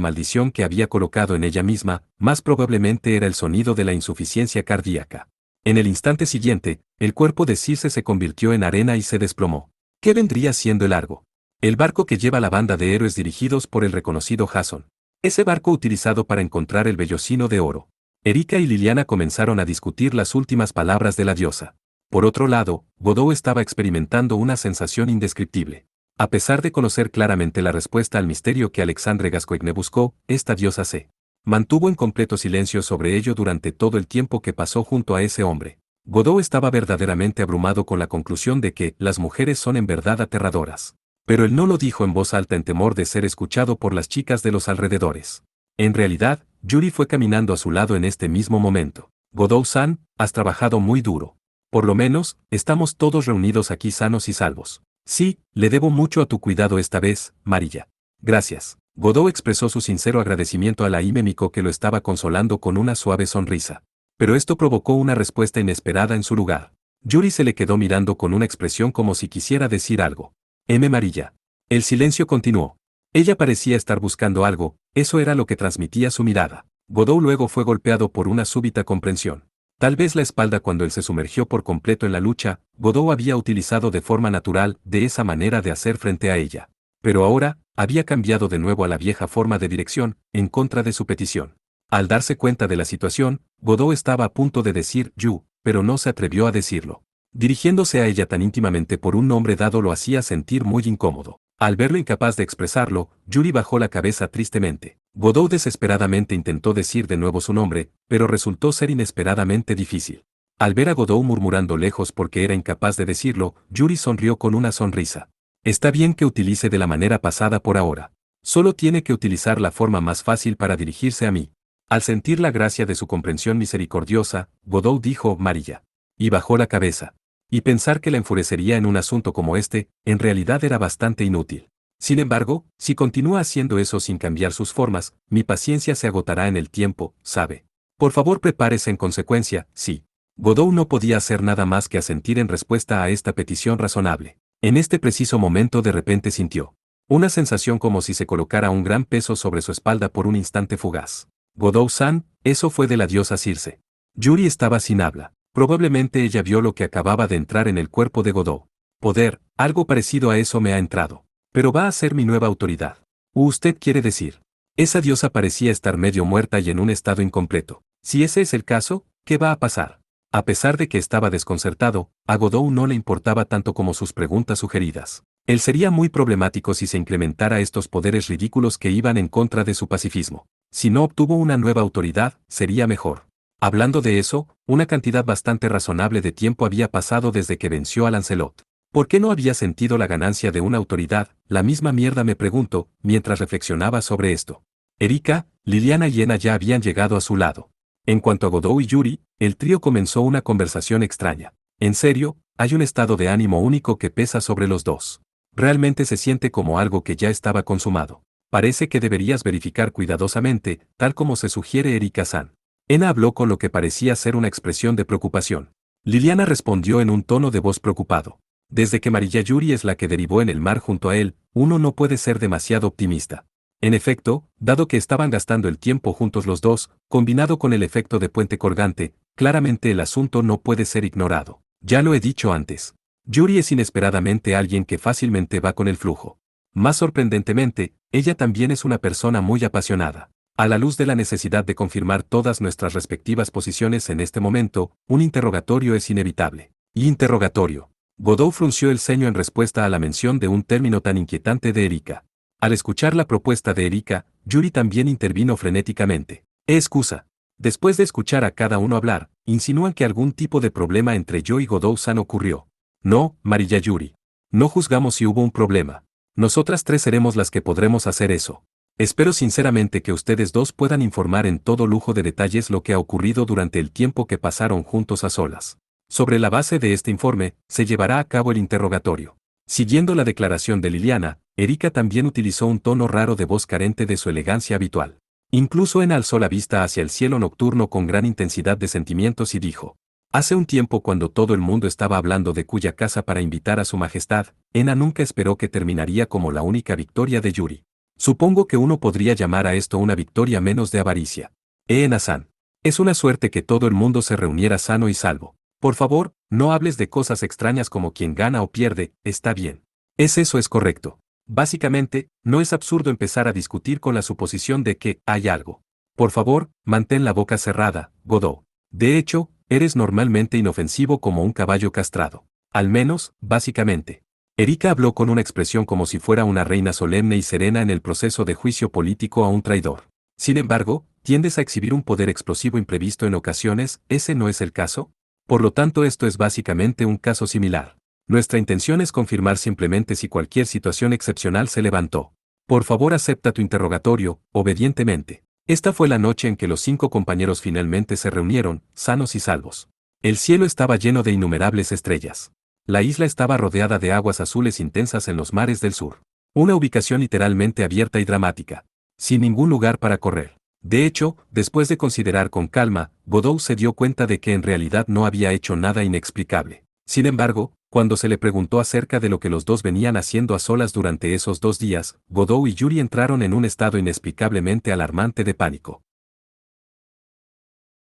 [SPEAKER 1] maldición que había colocado en ella misma, más probablemente era el sonido de la insuficiencia cardíaca. En el instante siguiente, el cuerpo de Circe se convirtió en arena y se desplomó. ¿Qué vendría siendo el Argo? El barco que lleva la banda de héroes dirigidos por el reconocido Jason. Ese barco utilizado para encontrar el vellocino de oro. Erika y Liliana comenzaron a discutir las últimas palabras de la diosa. Por otro lado, Godou estaba experimentando una sensación indescriptible. A pesar de conocer claramente la respuesta al misterio que Alexandre Gascoigne buscó, esta diosa se mantuvo en completo silencio sobre ello durante todo el tiempo que pasó junto a ese hombre. Godou estaba verdaderamente abrumado con la conclusión de que las mujeres son en verdad aterradoras. Pero él no lo dijo en voz alta en temor de ser escuchado por las chicas de los alrededores. En realidad, Yuri fue caminando a su lado en este mismo momento. Godou-san, has trabajado muy duro. Por lo menos, estamos todos reunidos aquí sanos y salvos. Sí, le debo mucho a tu cuidado esta vez, Marilla. Gracias. Godou expresó su sincero agradecimiento a la Hime Miko que lo estaba consolando con una suave sonrisa. Pero esto provocó una respuesta inesperada en su lugar. Yuri se le quedó mirando con una expresión como si quisiera decir algo. Marilla. El silencio continuó. Ella parecía estar buscando algo, eso era lo que transmitía su mirada. Godou luego fue golpeado por una súbita comprensión. Tal vez la espalda cuando él se sumergió por completo en la lucha, Godou había utilizado de forma natural de esa manera de hacer frente a ella. Pero ahora, había cambiado de nuevo a la vieja forma de dirección, en contra de su petición. Al darse cuenta de la situación, Godou estaba a punto de decir Yu, pero no se atrevió a decirlo. Dirigiéndose a ella tan íntimamente por un nombre dado lo hacía sentir muy incómodo. Al verlo incapaz de expresarlo, Yuri bajó la cabeza tristemente. Godou desesperadamente intentó decir de nuevo su nombre, pero resultó ser inesperadamente difícil. Al ver a Godou murmurando lejos porque era incapaz de decirlo, Yuri sonrió con una sonrisa. Está bien que utilice de la manera pasada por ahora. Solo tiene que utilizar la forma más fácil para dirigirse a mí. Al sentir la gracia de su comprensión misericordiosa, Godou dijo Marilla. Y bajó la cabeza. Y pensar que la enfurecería en un asunto como este, en realidad era bastante inútil. Sin embargo, si continúa haciendo eso sin cambiar sus formas, mi paciencia se agotará en el tiempo, ¿sabe? Por favor prepárese en consecuencia, sí. Godou no podía hacer nada más que asentir en respuesta a esta petición razonable. En este preciso momento de repente sintió una sensación como si se colocara un gran peso sobre su espalda por un instante fugaz. Godou-san, eso fue de la diosa Circe. Yuri estaba sin habla. Probablemente ella vio lo que acababa de entrar en el cuerpo de Godou. Poder, algo parecido a eso me ha entrado. Pero va a ser mi nueva autoridad. Usted quiere decir. Esa diosa parecía estar medio muerta y en un estado incompleto. Si ese es el caso, ¿qué va a pasar? A pesar de que estaba desconcertado, a Godou no le importaba tanto como sus preguntas sugeridas. Él sería muy problemático si se incrementara estos poderes ridículos que iban en contra de su pacifismo. Si no obtuvo una nueva autoridad, sería mejor. Hablando de eso, una cantidad bastante razonable de tiempo había pasado desde que venció a Lancelot. ¿Por qué no había sentido la ganancia de una autoridad? La misma mierda me pregunto, mientras reflexionaba sobre esto. Erika, Liliana y Ena ya habían llegado a su lado. En cuanto a Godou y Yuri, el trío comenzó una conversación extraña. En serio, hay un estado de ánimo único que pesa sobre los dos. Realmente se siente como algo que ya estaba consumado. Parece que deberías verificar cuidadosamente, tal como se sugiere Erika-san. Ena habló con lo que parecía ser una expresión de preocupación. Liliana respondió en un tono de voz preocupado. Desde que Marilla Yuri es la que derivó en el mar junto a él, uno no puede ser demasiado optimista. En efecto, dado que estaban gastando el tiempo juntos los dos, combinado con el efecto de puente colgante, claramente el asunto no puede ser ignorado. Ya lo he dicho antes. Yuri es inesperadamente alguien que fácilmente va con el flujo. Más sorprendentemente, ella también es una persona muy apasionada. A la luz de la necesidad de confirmar todas nuestras respectivas posiciones en este momento, un interrogatorio es inevitable. Interrogatorio. Godot frunció el ceño en respuesta a la mención de un término tan inquietante de Erika. Al escuchar la propuesta de Erika, Yuri también intervino frenéticamente. Excusa. Después de escuchar a cada uno hablar, insinúan que algún tipo de problema entre yo y Godot-san ocurrió. No, Mariya Yuri. No juzgamos si hubo un problema. Nosotras tres seremos las que podremos hacer eso. Espero sinceramente que ustedes dos puedan informar en todo lujo de detalles lo que ha ocurrido durante el tiempo que pasaron juntos a solas. Sobre la base de este informe, se llevará a cabo el interrogatorio. Siguiendo la declaración de Liliana, Erika también utilizó un tono raro de voz carente de su elegancia habitual. Incluso alzó la vista hacia el cielo nocturno con gran intensidad de sentimientos y dijo: hace un tiempo, cuando todo el mundo estaba hablando de cuya casa para invitar a su majestad, Ena nunca esperó que terminaría como la única victoria de Yuri. Supongo que uno podría llamar a esto una victoria menos de avaricia. Ena-san. Es una suerte que todo el mundo se reuniera sano y salvo. Por favor, no hables de cosas extrañas como quien gana o pierde, está bien. Eso es correcto. Básicamente, no es absurdo empezar a discutir con la suposición de que hay algo. Por favor, mantén la boca cerrada, Godot. De hecho, eres normalmente inofensivo como un caballo castrado. Al menos, básicamente. Erika habló con una expresión como si fuera una reina solemne y serena en el proceso de juicio político a un traidor. Sin embargo, tiendes a exhibir un poder explosivo imprevisto en ocasiones, ¿ese no es el caso? Por lo tanto, esto es básicamente un caso similar. Nuestra intención es confirmar simplemente si cualquier situación excepcional se levantó. Por favor, acepta tu interrogatorio, obedientemente. Esta fue la noche en que los 5 compañeros finalmente se reunieron, sanos y salvos. El cielo estaba lleno de innumerables estrellas. La isla estaba rodeada de aguas azules intensas en los mares del sur. Una ubicación literalmente abierta y dramática. Sin ningún lugar para correr. De hecho, después de considerar con calma, Godot se dio cuenta de que en realidad no había hecho nada inexplicable. Sin embargo, cuando se le preguntó acerca de lo que los dos venían haciendo a solas durante esos 2 días, Godot y Yuri entraron en un estado inexplicablemente alarmante de pánico.